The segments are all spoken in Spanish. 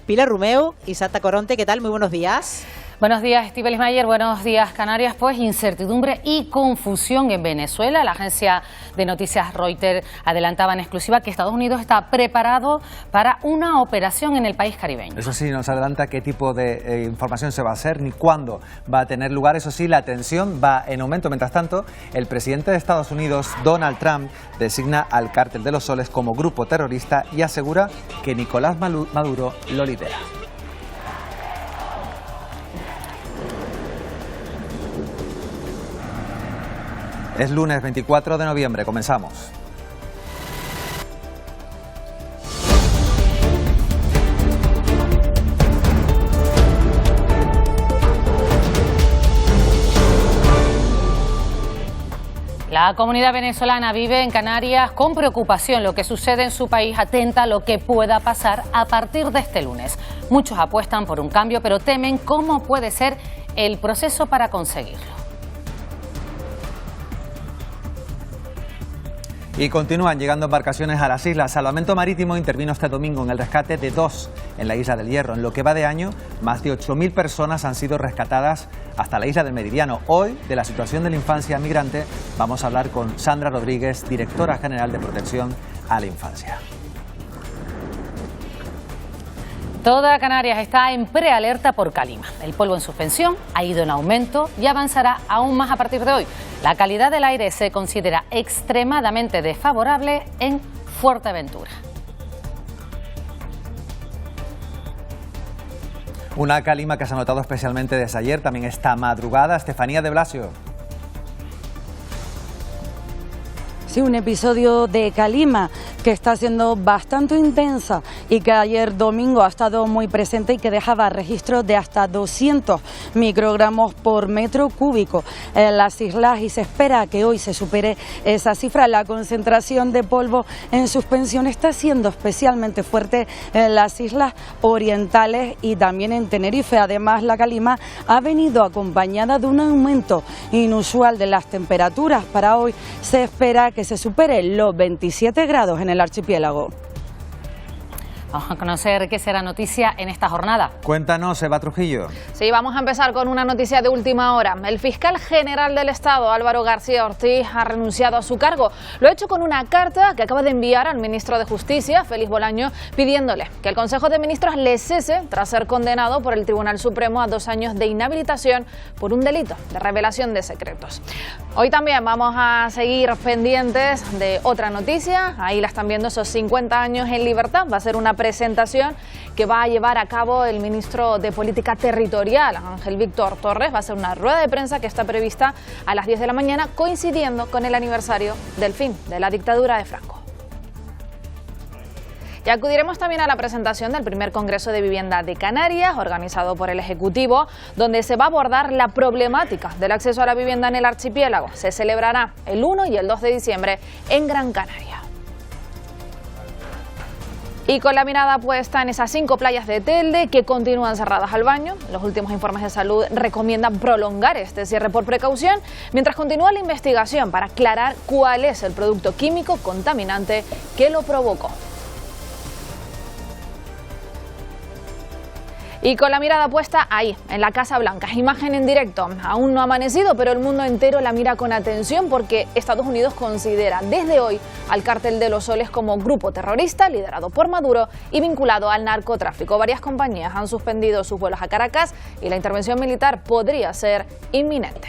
Pilar Rumeu y Santa Coronte, ¿qué tal? Muy buenos días. Buenos días, Estíbaliz Mayer. Buenos días, Canarias. Pues incertidumbre y confusión en Venezuela. La agencia de noticias Reuters adelantaba en exclusiva que Estados Unidos está preparado para una operación en el país caribeño. Eso sí, nos adelanta qué tipo de información se va a hacer ni cuándo va a tener lugar. Eso sí, la tensión va en aumento. Mientras tanto, el presidente de Estados Unidos, Donald Trump, designa al Cártel de los Soles como grupo terrorista y asegura que Nicolás Maduro lo lidera. Es lunes 24 de noviembre, comenzamos. La comunidad venezolana vive en Canarias con preocupación. Lo que sucede en su país atenta a lo que pueda pasar a partir de este lunes. Muchos apuestan por un cambio, pero temen cómo puede ser el proceso para conseguirlo. Y continúan llegando embarcaciones a las islas. Salvamento Marítimo intervino este domingo en el rescate de 2 en la Isla del Hierro. En lo que va de año, más de 8.000 personas han sido rescatadas hasta la Isla del Meridiano. Hoy, de la situación de la infancia migrante, vamos a hablar con Sandra Rodríguez, directora general de Protección a la Infancia. Toda Canarias está en prealerta por calima. El polvo en suspensión ha ido en aumento y avanzará aún más a partir de hoy. La calidad del aire se considera extremadamente desfavorable en Fuerteventura. Una calima que se ha notado especialmente desde ayer, también esta madrugada. Estefanía de Blasio. Sí, un episodio de calima que está siendo bastante intensa y que ayer domingo ha estado muy presente y que dejaba registros de hasta 200 microgramos por metro cúbico en las islas, y se espera que hoy se supere esa cifra. La concentración de polvo en suspensión está siendo especialmente fuerte en las islas orientales y también en Tenerife. Además, la calima ha venido acompañada de un aumento inusual de las temperaturas. Para hoy se espera que se supere los 27 grados en el archipiélago. Vamos a conocer qué será noticia en esta jornada. Cuéntanos, Eva Trujillo. Sí, vamos a empezar con una noticia de última hora. El fiscal general del Estado, Álvaro García Ortiz, ha renunciado a su cargo. Lo ha hecho con una carta que acaba de enviar al ministro de Justicia, Félix Bolaño, pidiéndole que el Consejo de Ministros le cese tras ser condenado por el Tribunal Supremo a 2 años de inhabilitación por un delito de revelación de secretos. Hoy también vamos a seguir pendientes de otra noticia. Ahí la están viendo, esos 50 años en libertad. Va a ser una presentación que va a llevar a cabo el ministro de Política Territorial, Ángel Víctor Torres. Va a ser una rueda de prensa que está prevista a las 10 de la mañana, coincidiendo con el aniversario del fin de la dictadura de Franco. Y acudiremos también a la presentación del primer Congreso de Vivienda de Canarias, organizado por el Ejecutivo, donde se va a abordar la problemática del acceso a la vivienda en el archipiélago. Se celebrará el 1 y el 2 de diciembre en Gran Canaria. Y con la mirada puesta en esas 5 playas de Telde que continúan cerradas al baño, los últimos informes de salud recomiendan prolongar este cierre por precaución, mientras continúa la investigación para aclarar cuál es el producto químico contaminante que lo provocó. Y con la mirada puesta ahí, en la Casa Blanca, imagen en directo. Aún no ha amanecido, pero el mundo entero la mira con atención porque Estados Unidos considera desde hoy al Cártel de los Soles como grupo terrorista liderado por Maduro y vinculado al narcotráfico. Varias compañías han suspendido sus vuelos a Caracas y la intervención militar podría ser inminente.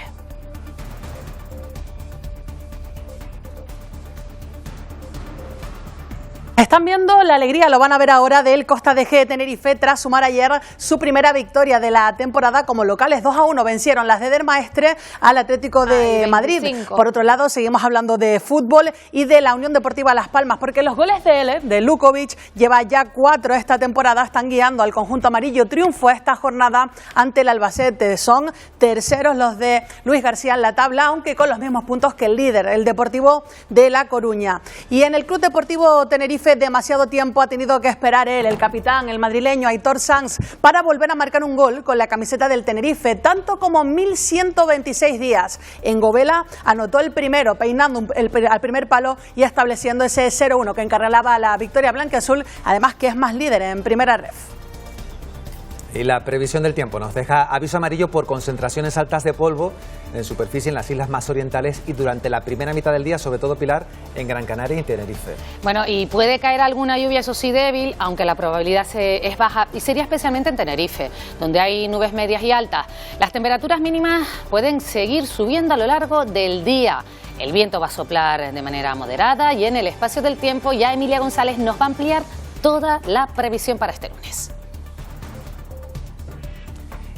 Están viendo la alegría, lo van a ver ahora, del Costa de G de Tenerife tras sumar ayer su primera victoria de la temporada como locales. 2-1 vencieron las de Der Maestre al Atlético de Madrid. Por otro lado, seguimos hablando de fútbol y de la Unión Deportiva Las Palmas, porque los goles de él, de Lukovic, lleva ya 4 esta temporada, están guiando al conjunto amarillo. Triunfo esta jornada ante el Albacete. Son terceros los de Luis García en la tabla, aunque con los mismos puntos que el líder, el Deportivo de La Coruña. Y en el Club Deportivo Tenerife demasiado tiempo ha tenido que esperar él, el capitán, el madrileño Aitor Sanz, para volver a marcar un gol con la camiseta del Tenerife, tanto como 1126 días. En Govela anotó el primero, peinando al primer palo y estableciendo ese 0-1 que encarrilaba a la victoria blanquiazul, además que es más líder en primera ref. Y la previsión del tiempo nos deja aviso amarillo por concentraciones altas de polvo en superficie en las islas más orientales y durante la primera mitad del día, sobre todo, Pilar, en Gran Canaria y Tenerife. Bueno, y puede caer alguna lluvia, eso sí, débil, aunque la probabilidad es baja, y sería especialmente en Tenerife, donde hay nubes medias y altas. Las temperaturas mínimas pueden seguir subiendo a lo largo del día. El viento va a soplar de manera moderada y en el espacio del tiempo ya Emilia González nos va a ampliar toda la previsión para este lunes.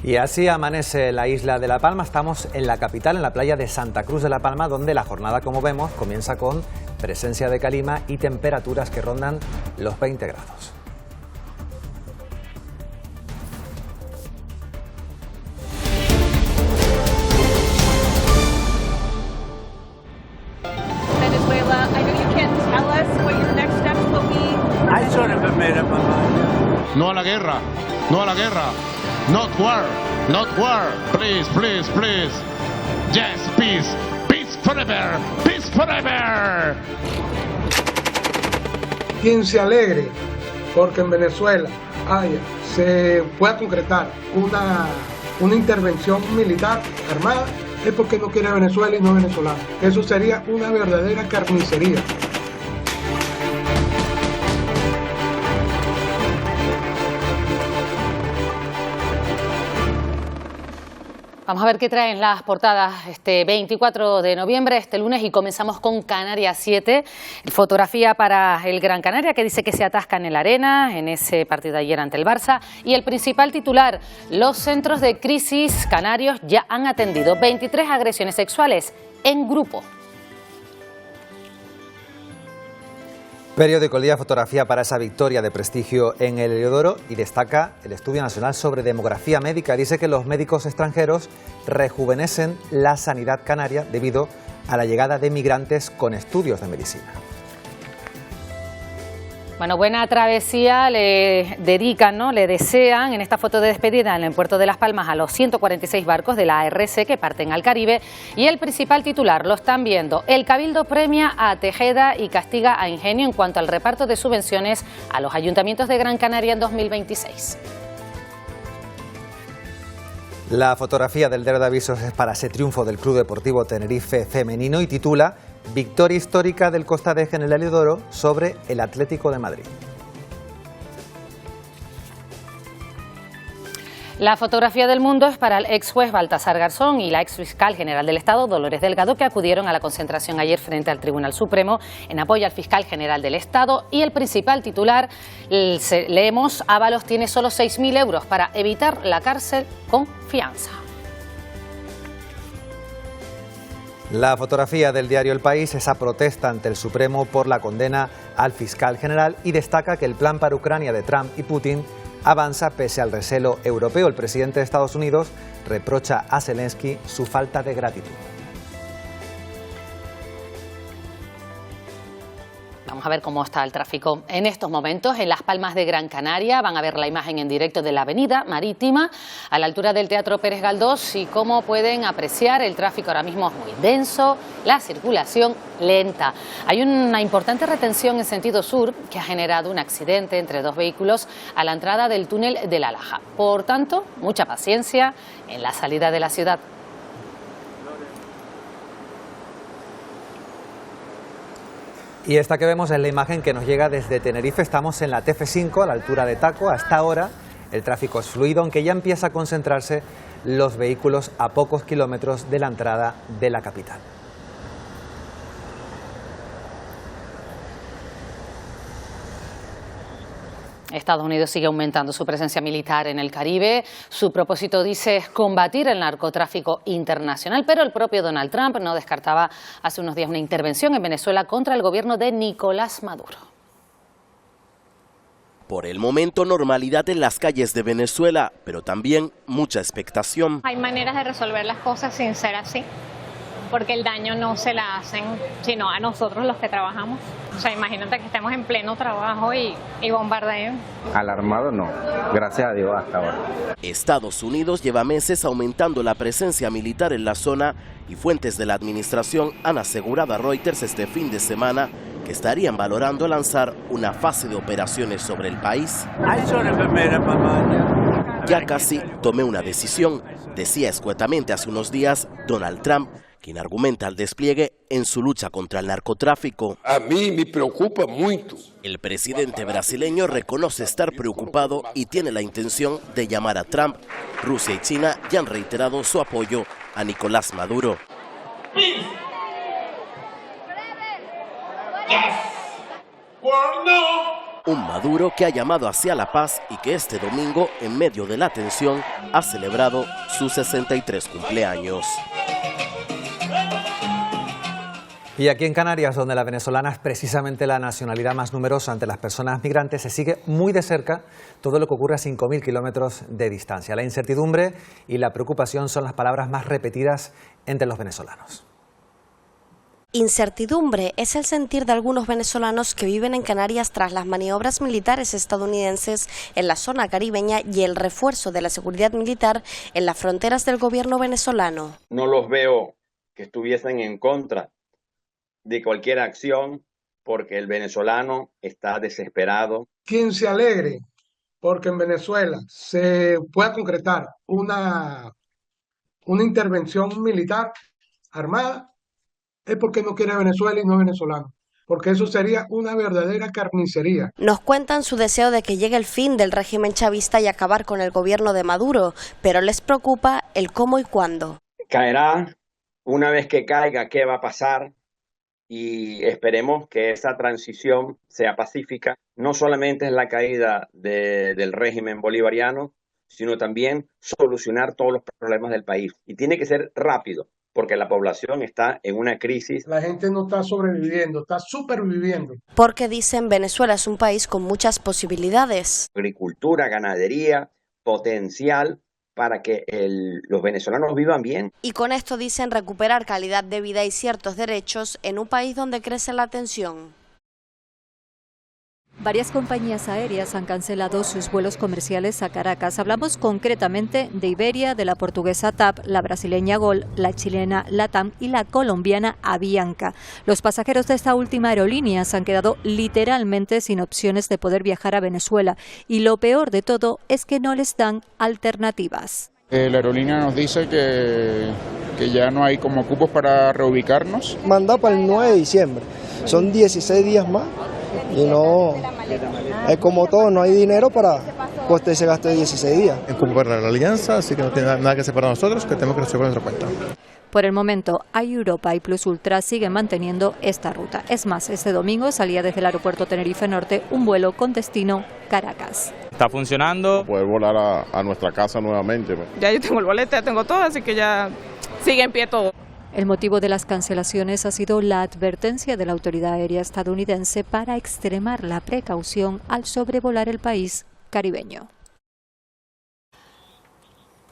Y así amanece la isla de La Palma. Estamos en la capital, en la playa de Santa Cruz de La Palma, donde la jornada, como vemos, comienza con presencia de calima y temperaturas que rondan los 20 grados. Venezuela, I know you can't tell us what your next steps will be. I sort of made up my mind. No a la guerra, no a la guerra. Not war, not war. Please, please, please. Yes, peace. Peace forever. Peace forever. Quien se alegre porque en Venezuela se pueda concretar una intervención militar armada es porque no quiere Venezuela y no venezolano. Eso sería una verdadera carnicería. Vamos a ver qué traen las portadas este 24 de noviembre, este lunes, y comenzamos con Canarias 7. Fotografía para el Gran Canaria, que dice que se atasca en la arena en ese partido de ayer ante el Barça. Y el principal titular: los centros de crisis canarios ya han atendido 23 agresiones sexuales en grupo. Periódico El Día, fotografía para esa victoria de prestigio en el Heliodoro, y destaca el Estudio Nacional sobre Demografía Médica. Dice que los médicos extranjeros rejuvenecen la sanidad canaria debido a la llegada de migrantes con estudios de medicina. Bueno, buena travesía le dedican, ¿no? Le desean en esta foto de despedida en el puerto de Las Palmas a los 146 barcos de la ARC que parten al Caribe. Y el principal titular, lo están viendo: el Cabildo premia a Tejeda y castiga a Ingenio en cuanto al reparto de subvenciones a los ayuntamientos de Gran Canaria en 2026. La fotografía del diario de avisos es para ese triunfo del Club Deportivo Tenerife femenino y titula: victoria histórica del Costa de Eje en el Heliodoro sobre el Atlético de Madrid. La fotografía del Mundo es para el ex juez Baltasar Garzón y la ex fiscal general del Estado Dolores Delgado, que acudieron a la concentración ayer frente al Tribunal Supremo en apoyo al fiscal general del Estado. Y el principal titular, leemos: Ábalos tiene solo 6.000 euros para evitar la cárcel con fianza. La fotografía del diario El País, esa protesta ante el Supremo por la condena al fiscal general, y destaca que el plan para Ucrania de Trump y Putin avanza pese al recelo europeo. El presidente de Estados Unidos reprocha a Zelensky su falta de gratitud. Vamos a ver cómo está el tráfico en estos momentos en Las Palmas de Gran Canaria. Van a ver la imagen en directo de la avenida Marítima a la altura del Teatro Pérez Galdós, y como pueden apreciar, el tráfico ahora mismo es muy denso, la circulación lenta. Hay una importante retención en sentido sur que ha generado un accidente entre dos vehículos a la entrada del túnel de La Laja. Por tanto, mucha paciencia en la salida de la ciudad. Y esta que vemos es la imagen que nos llega desde Tenerife. Estamos en la TF5, a la altura de Taco. Hasta ahora el tráfico es fluido, aunque ya empieza a concentrarse los vehículos a pocos kilómetros de la entrada de la capital. Estados Unidos sigue aumentando su presencia militar en el Caribe. Su propósito, dice, es combatir el narcotráfico internacional, pero el propio Donald Trump no descartaba hace unos días una intervención en Venezuela contra el gobierno de Nicolás Maduro. Por el momento, normalidad en las calles de Venezuela, pero también mucha expectación. Hay maneras de resolver las cosas sin ser así, porque el daño no se la hacen sino a nosotros los que trabajamos. O sea, imagínate que estemos en pleno trabajo y bombardeen. Alarmado no, gracias a Dios hasta ahora. Estados Unidos lleva meses aumentando la presencia militar en la zona, y fuentes de la administración han asegurado a Reuters este fin de semana que estarían valorando lanzar una fase de operaciones sobre el país. I sort of made up my mind. Ya casi tomé una decisión, decía escuetamente hace unos días Donald Trump, quien argumenta el despliegue en su lucha contra el narcotráfico. A mí me preocupa mucho. El presidente brasileño reconoce estar preocupado y tiene la intención de llamar a Trump. Rusia y China ya han reiterado su apoyo a Nicolás Maduro. Un Maduro que ha llamado hacia la paz y que este domingo, en medio de la tensión, ha celebrado sus 63 cumpleaños. Y aquí en Canarias, donde la venezolana es precisamente la nacionalidad más numerosa entre las personas migrantes, se sigue muy de cerca todo lo que ocurre a 5.000 kilómetros de distancia. La incertidumbre y la preocupación son las palabras más repetidas entre los venezolanos. Incertidumbre es el sentir de algunos venezolanos que viven en Canarias tras las maniobras militares estadounidenses en la zona caribeña y el refuerzo de la seguridad militar en las fronteras del gobierno venezolano. No los veo que estuviesen en contra de cualquier acción porque el venezolano está desesperado. Quien se alegre porque en Venezuela se pueda concretar una intervención militar armada es porque no quiere Venezuela y no es venezolano, porque eso sería una verdadera carnicería. Nos cuentan su deseo de que llegue el fin del régimen chavista y acabar con el gobierno de Maduro, pero les preocupa el cómo y cuándo. Caerá, una vez que caiga, ¿qué va a pasar? Y esperemos que esa transición sea pacífica. No solamente es la caída del régimen bolivariano, sino también solucionar todos los problemas del país. Y tiene que ser rápido, porque la población está en una crisis. La gente no está sobreviviendo, está superviviendo. Porque dicen Venezuela es un país con muchas posibilidades. Agricultura, ganadería, potencial para que los venezolanos vivan bien. Y con esto dicen recuperar calidad de vida y ciertos derechos en un país donde crece la tensión. Varias compañías aéreas han cancelado sus vuelos comerciales a Caracas. Hablamos concretamente de Iberia, de la portuguesa TAP, la brasileña GOL, la chilena LATAM y la colombiana Avianca. Los pasajeros de esta última aerolínea se han quedado literalmente sin opciones de poder viajar a Venezuela. Y lo peor de todo es que no les dan alternativas. La aerolínea nos dice que ya no hay como cupos para reubicarnos. Manda para el 9 de diciembre. Son 16 días más. Y no, es como todo, no hay dinero para coste ese gasto de 16 días. Es como para la alianza, así que no tiene nada que hacer para nosotros, que tenemos que resolver nuestra cuenta. Por el momento, Europa y Plus Ultra siguen manteniendo esta ruta. Es más, este domingo salía desde el aeropuerto Tenerife Norte un vuelo con destino Caracas. Está funcionando. Poder volar a nuestra casa nuevamente. Ya yo tengo el boleto, ya tengo todo, así que ya sigue en pie todo. El motivo de las cancelaciones ha sido la advertencia de la autoridad aérea estadounidense para extremar la precaución al sobrevolar el país caribeño.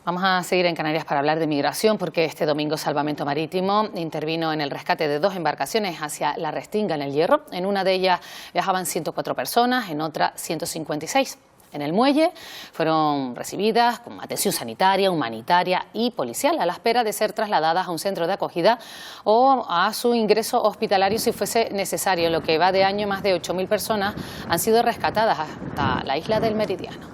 Vamos a seguir en Canarias para hablar de migración, porque este domingo Salvamento Marítimo intervino en el rescate de 2 embarcaciones hacia La Restinga, en el Hierro. En una de ellas viajaban 104 personas, en otra 156. En el muelle fueron recibidas con atención sanitaria, humanitaria y policial a la espera de ser trasladadas a un centro de acogida o a su ingreso hospitalario si fuese necesario. En lo que va de año, más de 8.000 personas han sido rescatadas hasta la isla del Meridiano.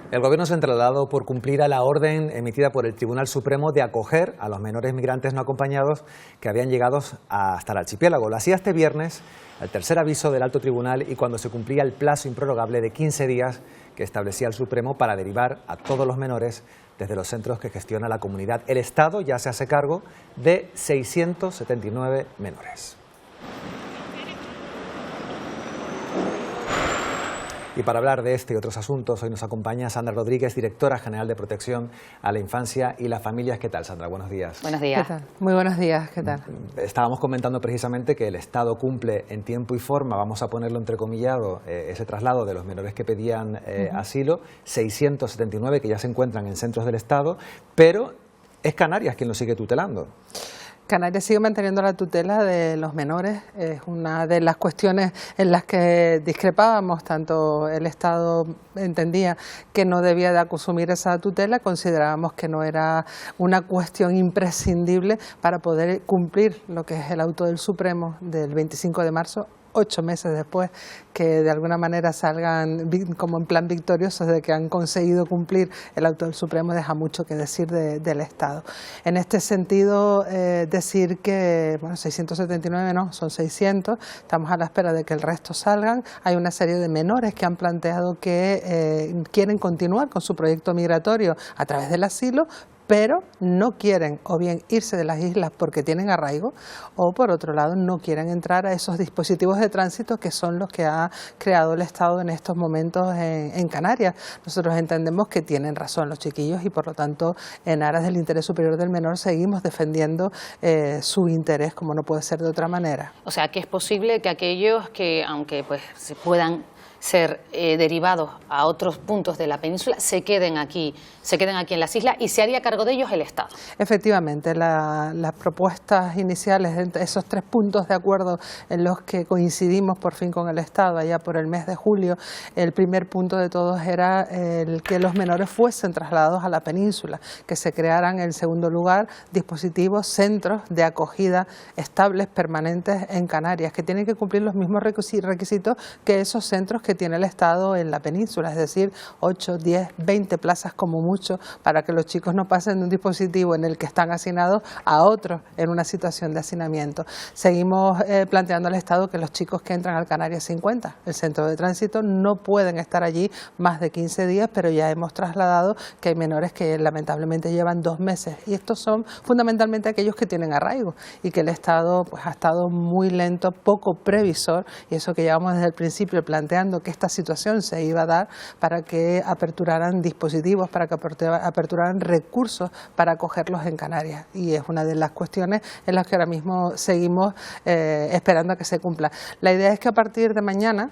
El Gobierno central ha dado por cumplida la orden emitida por el Tribunal Supremo de acoger a los menores migrantes no acompañados que habían llegado hasta el archipiélago. Lo hacía este viernes, el tercer aviso del Alto Tribunal, y cuando se cumplía el plazo improrrogable de 15 días que establecía el Supremo para derivar a todos los menores desde los centros que gestiona la comunidad. El Estado ya se hace cargo de 679 menores. Y para hablar de este y otros asuntos, hoy nos acompaña Sandra Rodríguez, directora general de Protección a la Infancia y las Familias. ¿Qué tal, Sandra? Buenos días. Buenos días. ¿Qué tal? Muy buenos días. ¿Qué tal? Estábamos comentando precisamente que el Estado cumple en tiempo y forma, vamos a ponerlo entrecomillado, ese traslado de los menores que pedían asilo, 679 que ya se encuentran en centros del Estado, pero es Canarias quien lo sigue tutelando. Canarias sigue manteniendo la tutela de los menores, es una de las cuestiones en las que discrepábamos, tanto el Estado entendía que no debía de asumir esa tutela, considerábamos que no era una cuestión imprescindible para poder cumplir lo que es el auto del Supremo del 25 de marzo 8 meses después, que de alguna manera salgan como en plan victoriosos de que han conseguido cumplir el auto del Supremo, deja mucho que decir del Estado. En este sentido, decir que, bueno, 679 no, son 600, estamos a la espera de que el resto salgan. Hay una serie de menores que han planteado que quieren continuar con su proyecto migratorio a través del asilo, pero no quieren o bien irse de las islas porque tienen arraigo, o por otro lado no quieren entrar a esos dispositivos de tránsito que son los que ha creado el Estado en estos momentos en Canarias. Nosotros entendemos que tienen razón los chiquillos y por lo tanto en aras del interés superior del menor seguimos defendiendo su interés, como no puede ser de otra manera. O sea que es posible que aquellos que, aunque pues se puedan ser derivados a otros puntos de la península, se queden aquí en las islas y se haría cargo de ellos el Estado. Efectivamente, las propuestas iniciales, esos 3 puntos de acuerdo en los que coincidimos por fin con el Estado allá por el mes de julio, el primer punto de todos era el que los menores fuesen trasladados a la península, que se crearan en segundo lugar dispositivos, centros de acogida estables, permanentes en Canarias, que tienen que cumplir los mismos requisitos que esos centros que tiene el Estado en la península, es decir, 8, 10, 20 plazas como mucho para que los chicos no pasen de un dispositivo en el que están hacinados a otro en una situación de hacinamiento. Seguimos planteando al Estado que los chicos que entran al Canarias 50, el centro de tránsito, no pueden estar allí más de 15 días, pero ya hemos trasladado que hay menores que lamentablemente llevan 2 meses y estos son fundamentalmente aquellos que tienen arraigo y que el Estado pues ha estado muy lento, poco previsor, y eso que llevamos desde el principio planteando que esta situación se iba a dar para que aperturaran dispositivos, para que aperturaran recursos para acogerlos en Canarias, y es una de las cuestiones en las que ahora mismo seguimos esperando a que se cumpla. La idea es que a partir de mañana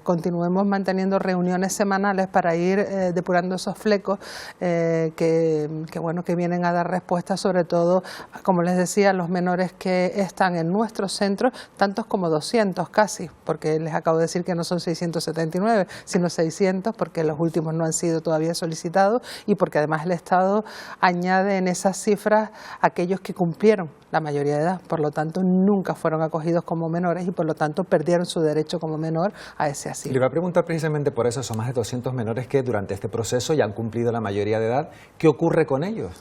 continuemos manteniendo reuniones semanales para ir depurando esos flecos que vienen a dar respuesta sobre todo, como les decía, a los menores que están en nuestros centros, tantos como 200 casi, porque les acabo de decir que no son 679, sino 600, porque los últimos no han sido todavía solicitados y porque además el Estado añade en esas cifras aquellos que cumplieron la mayoría de edad, por lo tanto nunca fueron acogidos como menores y por lo tanto perdieron su derecho como menor a ese asilo. Le iba a preguntar precisamente por eso, son más de 200 menores que durante este proceso ya han cumplido la mayoría de edad. ¿Qué ocurre con ellos?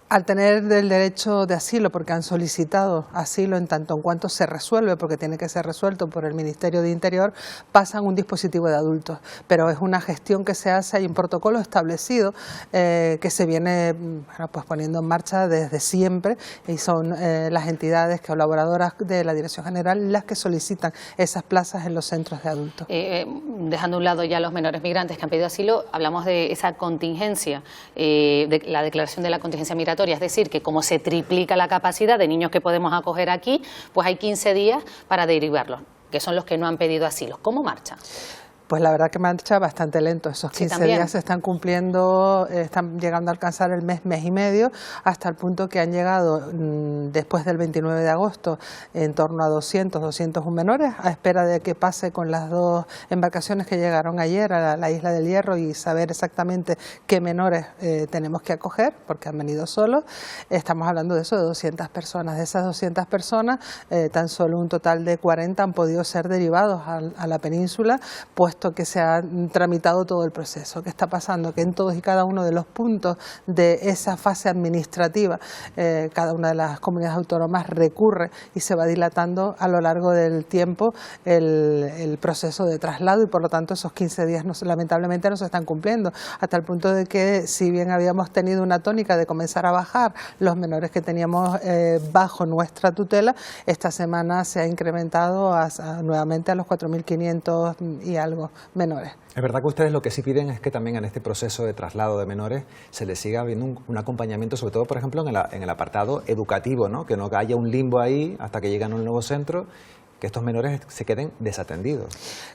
Al tener el derecho de asilo, porque han solicitado asilo en tanto en cuanto se resuelve, porque tiene que ser resuelto por el Ministerio de Interior, pasan un dispositivo de adultos. Pero es una gestión que se hace, hay un protocolo establecido que se viene poniendo en marcha desde siempre y son las entidades colaboradoras de la Dirección General las que solicitan esas plazas en los centros de adultos. Dejando a un lado ya los menores migrantes que han pedido asilo, hablamos de esa contingencia, de la declaración de la contingencia migratoria. Es decir, que como se triplica la capacidad de niños que podemos acoger aquí, pues hay 15 días para derivarlos, que son los que no han pedido asilo. ¿Cómo marcha? Pues la verdad que marcha bastante lento. Esos 15 días se están cumpliendo, están llegando a alcanzar el mes y medio, hasta el punto que han llegado después del 29 de agosto en torno a 201 menores, a espera de que pase con las 2 embarcaciones que llegaron ayer a la Isla del Hierro y saber exactamente qué menores tenemos que acoger, porque han venido solos. Estamos hablando de eso, de 200 personas. De esas 200 personas, tan solo un total de 40 han podido ser derivados a la península, puesto que se ha tramitado todo el proceso. ¿Qué está pasando? Que en todos y cada uno de los puntos de esa fase administrativa, cada una de las comunidades autónomas recurre y se va dilatando a lo largo del tiempo el proceso de traslado y por lo tanto esos 15 días lamentablemente no se están cumpliendo, hasta el punto de que si bien habíamos tenido una tónica de comenzar a bajar los menores que teníamos bajo nuestra tutela, esta semana se ha incrementado nuevamente a los 4.500 y algo menores. Es verdad que ustedes lo que sí piden es que también en este proceso de traslado de menores se les siga habiendo un acompañamiento, sobre todo, por ejemplo, en el apartado educativo, ¿no? Que no haya un limbo ahí hasta que llegan a un nuevo centro, que estos menores se queden desatendidos.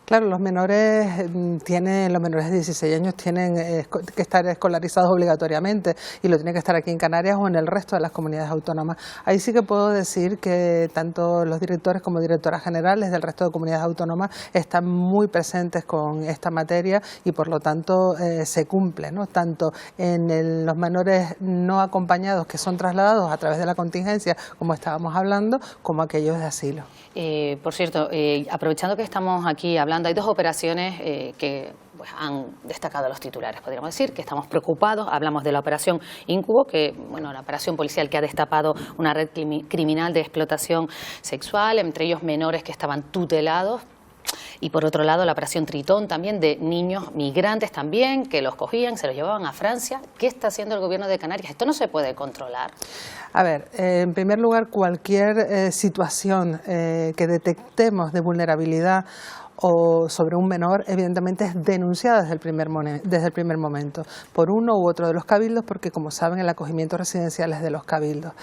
Claro, los menores de 16 años tienen que estar escolarizados obligatoriamente y lo tienen que estar aquí en Canarias o en el resto de las comunidades autónomas. Ahí sí que puedo decir que tanto los directores como directoras generales del resto de comunidades autónomas están muy presentes con esta materia y por lo tanto se cumple, ¿no? Tanto en los menores no acompañados que son trasladados a través de la contingencia, como estábamos hablando, como aquellos de asilo. Por cierto, aprovechando que estamos aquí hablando, hay dos operaciones que pues, han destacado los titulares, podríamos decir, que estamos preocupados. Hablamos de la operación Incubo, que, bueno, la operación policial que ha destapado una red criminal de explotación sexual, entre ellos menores que estaban tutelados. Y por otro lado, la operación Tritón también, de niños migrantes también, que los cogían, se los llevaban a Francia. ¿Qué está haciendo el gobierno de Canarias? Esto no se puede controlar. A ver, en primer lugar, cualquier situación que detectemos de vulnerabilidad o sobre un menor, evidentemente es denunciada desde el primer momento por uno u otro de los cabildos, porque como saben el acogimiento residencial es de los cabildos.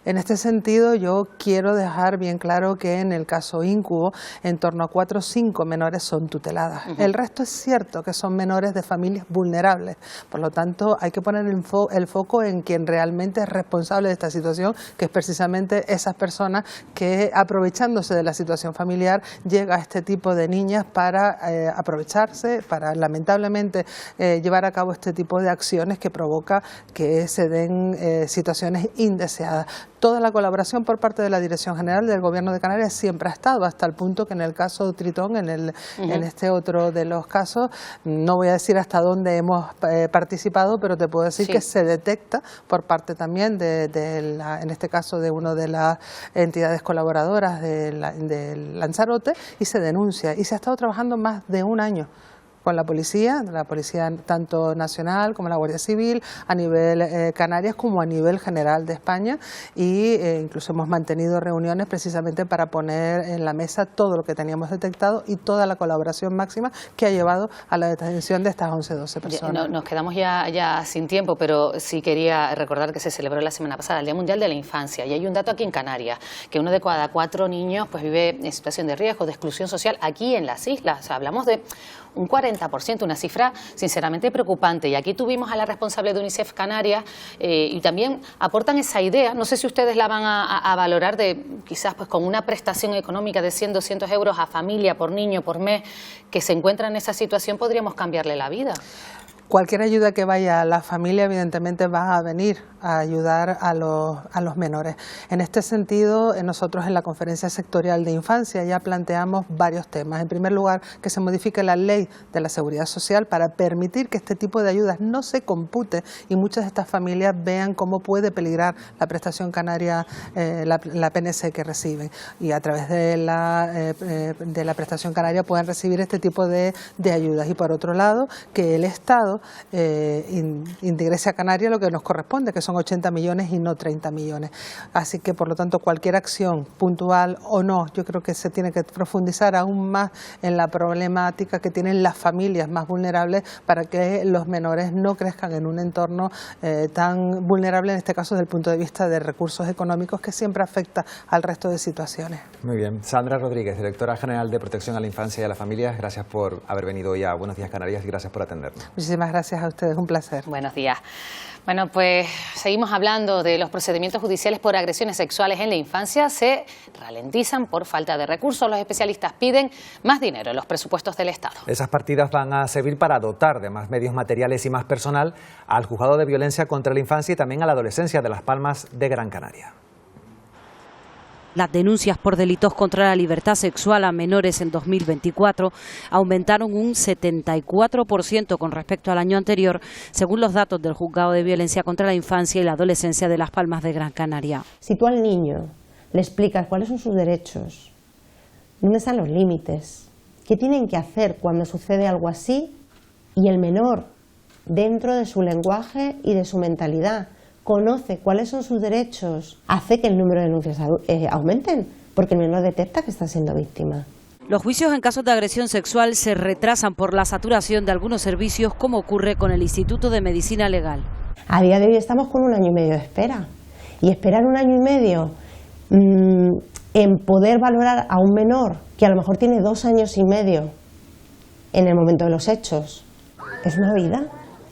En este sentido yo quiero dejar bien claro que en el caso Incubo en torno a 4 o 5 menores son tuteladas. El resto es cierto que son menores de familias vulnerables, por lo tanto hay que poner el foco en quien realmente es responsable de esta situación, que es precisamente esas personas que, aprovechándose de la situación familiar, llega a este tipo de niños para aprovecharse, para lamentablemente llevar a cabo este tipo de acciones que provoca que se den situaciones indeseadas. Toda la colaboración por parte de la Dirección General del Gobierno de Canarias siempre ha estado, hasta el punto que en el caso Tritón, en este otro de los casos, no voy a decir hasta dónde hemos participado, pero te puedo decir que se detecta por parte también en este caso de una de las entidades colaboradoras del Lanzarote, y se denuncia, y se ha estado trabajando más de un año con la policía tanto nacional como la Guardia Civil, a nivel Canarias como a nivel general de España, y incluso hemos mantenido reuniones precisamente para poner en la mesa todo lo que teníamos detectado y toda la colaboración máxima que ha llevado a la detención de estas 11-12 personas. Nos quedamos ya sin tiempo, pero sí quería recordar que se celebró la semana pasada el Día Mundial de la Infancia, y hay un dato aquí en Canarias, que uno de cada 4 niños pues vive en situación de riesgo, de exclusión social aquí en las islas. O sea, hablamos de un 40%, una cifra sinceramente preocupante. Y aquí tuvimos a la responsable de UNICEF Canarias y también aportan esa idea, no sé si ustedes la van a valorar, de quizás pues con una prestación económica de 100, 200 euros a familia por niño, por mes, que se encuentra en esa situación, podríamos cambiarle la vida. Cualquier ayuda que vaya a la familia evidentemente va a venir a ayudar a los menores. En este sentido, nosotros en la Conferencia Sectorial de Infancia ya planteamos varios temas. En primer lugar, que se modifique la ley de la Seguridad Social para permitir que este tipo de ayudas no se compute y muchas de estas familias vean cómo puede peligrar la prestación canaria, la PNC que reciben, y a través de la prestación canaria puedan recibir este tipo de ayudas. Y por otro lado, que el Estado ingrese a Canarias lo que nos corresponde, que son 80 millones y no 30 millones. Así que, por lo tanto, cualquier acción puntual o no, yo creo que se tiene que profundizar aún más en la problemática que tienen las familias más vulnerables para que los menores no crezcan en un entorno tan vulnerable, en este caso desde el punto de vista de recursos económicos, que siempre afecta al resto de situaciones. Muy bien. Sandra Rodríguez, Directora General de Protección a la Infancia y a la Familia, gracias por haber venido hoy a Buenos Días Canarias y gracias por atendernos. Muchísimas gracias a ustedes, un placer. Buenos días. Bueno, pues seguimos hablando de los procedimientos judiciales por agresiones sexuales en la infancia. Se ralentizan por falta de recursos. Los especialistas piden más dinero en los presupuestos del Estado. Esas partidas van a servir para dotar de más medios materiales y más personal al Juzgado de Violencia contra la Infancia y también a la Adolescencia de Las Palmas de Gran Canaria. Las denuncias por delitos contra la libertad sexual a menores en 2024 aumentaron un 74% con respecto al año anterior, según los datos del Juzgado de Violencia contra la Infancia y la Adolescencia de Las Palmas de Gran Canaria. Si tú al niño le explicas cuáles son sus derechos, dónde están los límites, qué tienen que hacer cuando sucede algo así, y el menor, dentro de su lenguaje y de su mentalidad, conoce cuáles son sus derechos, hace que el número de denuncias aumenten, porque el menor detecta que está siendo víctima. Los juicios en casos de agresión sexual se retrasan por la saturación de algunos servicios, como ocurre con el Instituto de Medicina Legal. A día de hoy estamos con 1 año y medio de espera, y esperar 1 año y medio en poder valorar a un menor que a lo mejor tiene 2 años y medio en el momento de los hechos, es una vida.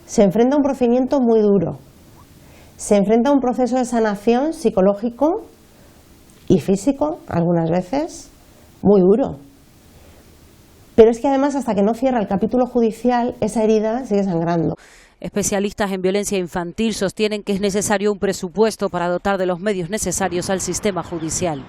Se enfrenta a un procedimiento muy duro. Se enfrenta a un proceso de sanación psicológico y físico, algunas veces, muy duro. Pero es que además, hasta que no cierra el capítulo judicial, esa herida sigue sangrando. Especialistas en violencia infantil sostienen que es necesario un presupuesto para dotar de los medios necesarios al sistema judicial.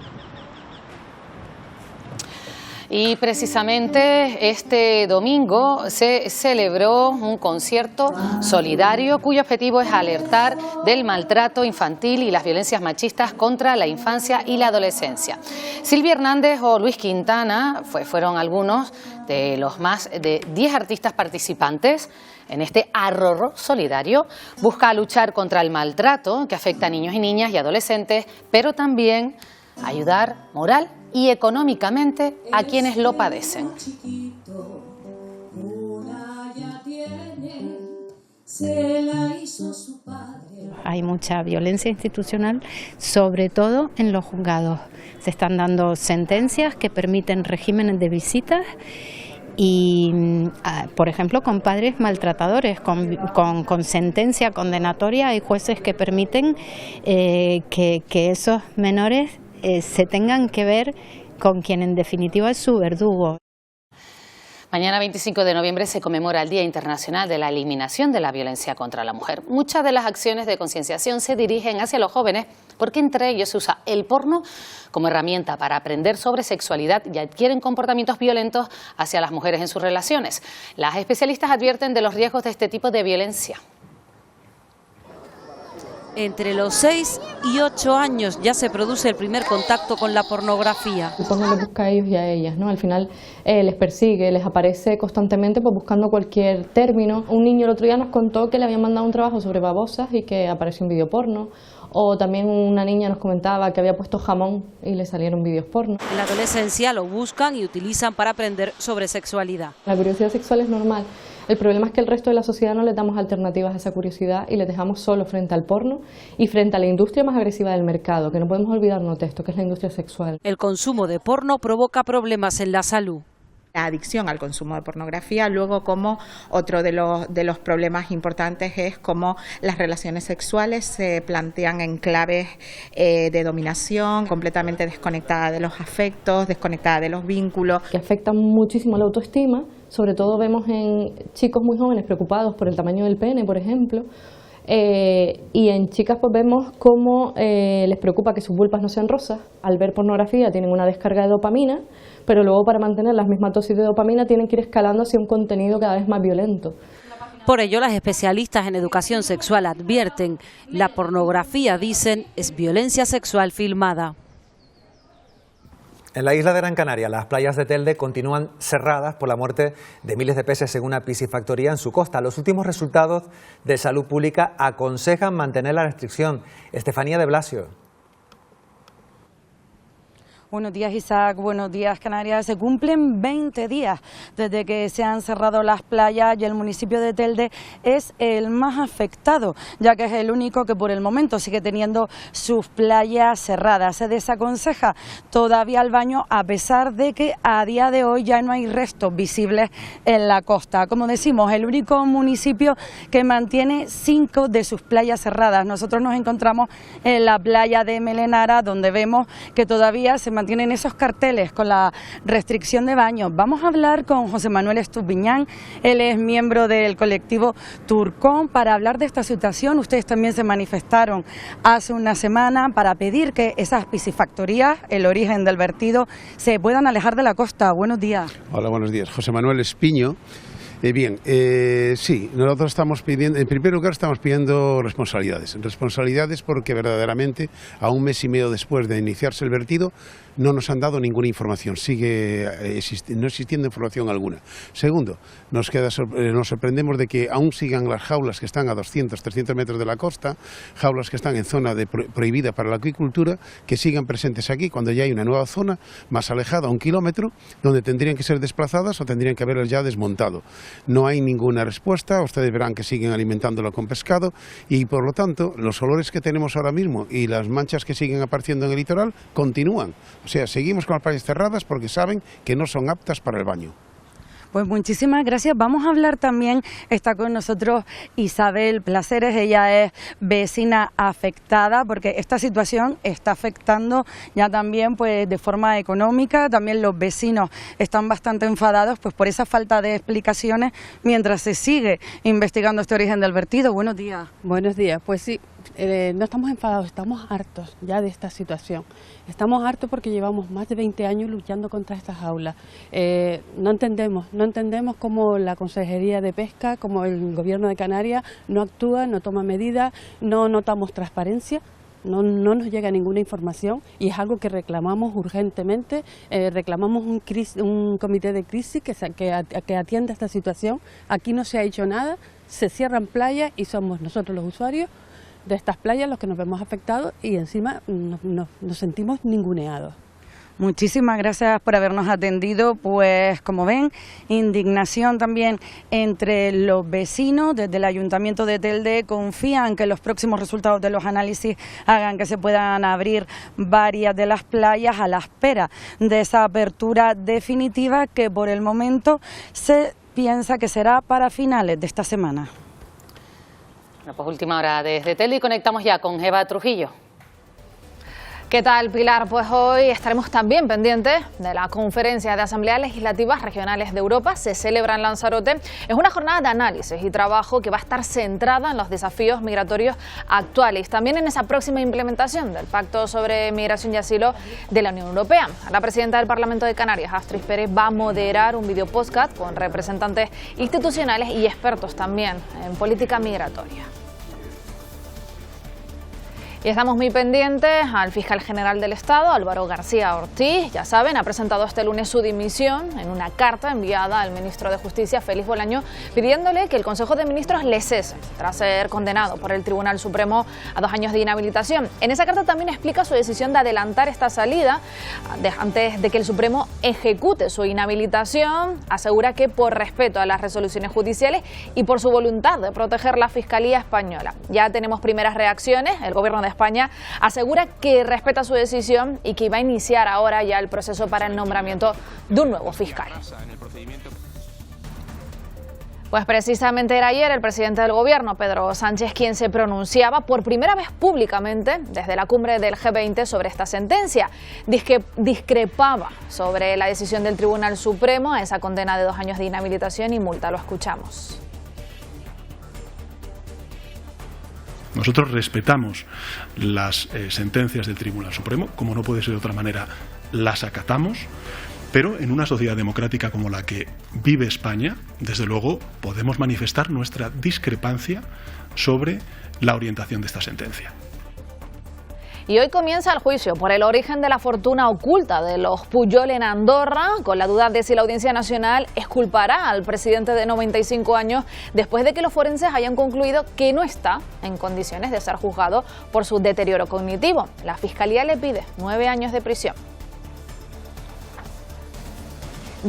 Y precisamente este domingo se celebró un concierto solidario cuyo objetivo es alertar del maltrato infantil y las violencias machistas contra la infancia y la adolescencia. Silvia Hernández o Luis Quintana fueron algunos de los más de 10 artistas participantes en este arrorro solidario. Busca luchar contra el maltrato que afecta a niños y niñas y adolescentes, pero también ayudar moral y económicamente a quienes lo padecen. Hay mucha violencia institucional, sobre todo en los juzgados. Se están dando sentencias que permiten regímenes de visitas y, por ejemplo, con padres maltratadores, con sentencia condenatoria. Hay jueces que permiten que esos menores se tengan que ver con quien en definitiva es su verdugo. Mañana 25 de noviembre se conmemora el Día Internacional de la Eliminación de la Violencia contra la Mujer. Muchas de las acciones de concienciación se dirigen hacia los jóvenes porque entre ellos se usa el porno como herramienta para aprender sobre sexualidad y adquieren comportamientos violentos hacia las mujeres en sus relaciones. Las especialistas advierten de los riesgos de este tipo de violencia. Entre los 6 y 8 años ya se produce el primer contacto con la pornografía. El porno les busca a ellos y a ellas, ¿no? Al final les persigue, les aparece constantemente pues, buscando cualquier término. Un niño el otro día nos contó que le habían mandado un trabajo sobre babosas y que apareció un vídeo porno. O también una niña nos comentaba que había puesto jamón y le salieron vídeos porno. En la adolescencia lo buscan y utilizan para aprender sobre sexualidad. La curiosidad sexual es normal. El problema es que el resto de la sociedad no le damos alternativas a esa curiosidad y les dejamos solos frente al porno y frente a la industria más agresiva del mercado, que no podemos olvidarnos de esto, que es la industria sexual. El consumo de porno provoca problemas en la salud. La adicción al consumo de pornografía, luego como otro de los problemas importantes es cómo las relaciones sexuales se plantean en claves de dominación, completamente desconectada de los afectos, desconectada de los vínculos. Que afectan muchísimo la autoestima, sobre todo vemos en chicos muy jóvenes preocupados por el tamaño del pene, por ejemplo. Y en chicas pues vemos cómo les preocupa que sus vulvas no sean rosas. Al ver pornografía tienen una descarga de dopamina, pero luego para mantener las mismas dosis de dopamina tienen que ir escalando hacia un contenido cada vez más violento. Por ello, las especialistas en educación sexual advierten, la pornografía, dicen, es violencia sexual filmada. En la isla de Gran Canaria, las playas de Telde continúan cerradas por la muerte de miles de peces según una piscifactoría en su costa. Los últimos resultados de salud pública aconsejan mantener la restricción. Estefanía de Blasio. Buenos días, Isaac. Buenos días, Canarias. Se cumplen 20 días desde que se han cerrado las playas y el municipio de Telde es el más afectado, ya que es el único que por el momento sigue teniendo sus playas cerradas. Se desaconseja todavía el baño a pesar de que a día de hoy ya no hay restos visibles en la costa. Como decimos, el único municipio que mantiene 5 de sus playas cerradas. Nosotros nos encontramos en la playa de Melenara, donde vemos que todavía se mantienen esos carteles con la restricción de baños. Vamos a hablar con José Manuel Estupiñán, él es miembro del colectivo Turcón, para hablar de esta situación. Ustedes también se manifestaron hace una semana para pedir que esas piscifactorías, el origen del vertido, se puedan alejar de la costa. Buenos días. Hola, buenos días. José Manuel Espiño. Sí, nosotros estamos pidiendo, en primer lugar estamos pidiendo responsabilidades porque verdaderamente a un mes y medio después de iniciarse el vertido no nos han dado ninguna información, sigue no existiendo información alguna. Segundo, nos sorprendemos de que aún sigan las jaulas que están a 200, 300 metros de la costa, jaulas que están en zona prohibida para la acuicultura, que sigan presentes aquí cuando ya hay una nueva zona más alejada, a 1 kilómetro, donde tendrían que ser desplazadas o tendrían que haberlas ya desmontado. No hay ninguna respuesta, ustedes verán que siguen alimentándolo con pescado y por lo tanto los olores que tenemos ahora mismo y las manchas que siguen apareciendo en el litoral continúan. O sea, seguimos con las playas cerradas porque saben que no son aptas para el baño. Pues muchísimas gracias. Vamos a hablar también, está con nosotros Isabel Placeres, ella es vecina afectada porque esta situación está afectando ya también pues de forma económica, también los vecinos están bastante enfadados pues por esa falta de explicaciones mientras se sigue investigando este origen del vertido. Buenos días. Buenos días, pues sí. no estamos enfadados, estamos hartos ya de esta situación. Estamos hartos porque llevamos más de 20 años luchando contra estas jaulas. No entendemos cómo la Consejería de Pesca, como el Gobierno de Canarias no actúa, no toma medidas, no notamos transparencia. No nos llega ninguna información y es algo que reclamamos urgentemente. Reclamamos un comité de crisis que atienda esta situación. Aquí no se ha hecho nada, se cierran playas y somos nosotros los usuarios de estas playas los que nos vemos afectados y encima nos sentimos ninguneados. Muchísimas gracias por habernos atendido. Pues como ven, indignación también entre los vecinos. Desde el Ayuntamiento de Telde confían que los próximos resultados de los análisis hagan que se puedan abrir varias de las playas a la espera de esa apertura definitiva que por el momento se piensa que será para finales de esta semana. Bueno, pues última hora desde Telde y conectamos ya con Eva Trujillo. ¿Qué tal, Pilar? Pues hoy estaremos también pendientes de la conferencia de Asambleas Legislativas Regionales de Europa. Se celebra en Lanzarote. Es una jornada de análisis y trabajo que va a estar centrada en los desafíos migratorios actuales. También en esa próxima implementación del Pacto sobre Migración y Asilo de la Unión Europea. La presidenta del Parlamento de Canarias, Astrid Pérez, va a moderar un video podcast con representantes institucionales y expertos también en política migratoria. Y estamos muy pendientes al fiscal general del Estado, Álvaro García Ortiz. Ya saben, ha presentado este lunes su dimisión en una carta enviada al ministro de Justicia, Félix Bolaño, pidiéndole que el Consejo de Ministros le cese tras ser condenado por el Tribunal Supremo a 2 años de inhabilitación. En esa carta también explica su decisión de adelantar esta salida antes de que el Supremo ejecute su inhabilitación. Asegura que por respeto a las resoluciones judiciales y por su voluntad de proteger la Fiscalía Española. Ya tenemos primeras reacciones. El Gobierno de España asegura que respeta su decisión y que va a iniciar ahora ya el proceso para el nombramiento de un nuevo fiscal. Pues precisamente era ayer el presidente del Gobierno, Pedro Sánchez, quien se pronunciaba por primera vez públicamente desde la cumbre del G20 sobre esta sentencia. Discrepaba sobre la decisión del Tribunal Supremo a esa condena de 2 años de inhabilitación y multa. Lo escuchamos. Nosotros respetamos las sentencias del Tribunal Supremo, como no puede ser de otra manera, las acatamos, pero en una sociedad democrática como la que vive España, desde luego podemos manifestar nuestra discrepancia sobre la orientación de esta sentencia. Y hoy comienza el juicio por el origen de la fortuna oculta de los Pujol en Andorra, con la duda de si la Audiencia Nacional exculpará al presidente de 95 años después de que los forenses hayan concluido que no está en condiciones de ser juzgado por su deterioro cognitivo. La Fiscalía le pide 9 años de prisión.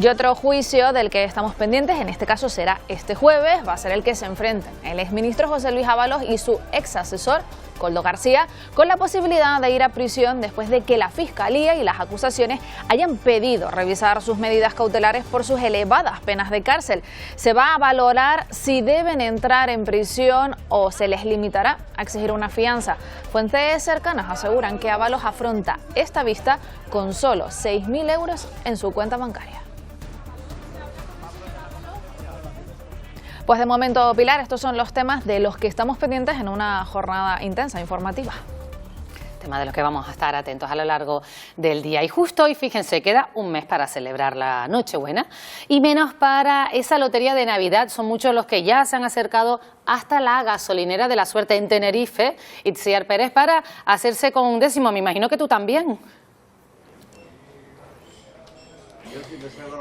Y otro juicio del que estamos pendientes, en este caso será este jueves, va a ser el que se enfrenten el exministro José Luis Ábalos y su ex asesor, Koldo García, con la posibilidad de ir a prisión después de que la Fiscalía y las acusaciones hayan pedido revisar sus medidas cautelares por sus elevadas penas de cárcel. Se va a valorar si deben entrar en prisión o se les limitará a exigir una fianza. Fuentes cercanas aseguran que Ábalos afronta esta vista con solo 6.000 euros en su cuenta bancaria. Pues de momento, Pilar, estos son los temas de los que estamos pendientes en una jornada intensa informativa. Tema de los que vamos a estar atentos a lo largo del día. Y justo hoy, fíjense, queda un mes para celebrar la Nochebuena y menos para esa lotería de Navidad. Son muchos los que ya se han acercado hasta la gasolinera de la suerte en Tenerife, Itziar Pérez, para hacerse con un décimo. Me imagino que tú también.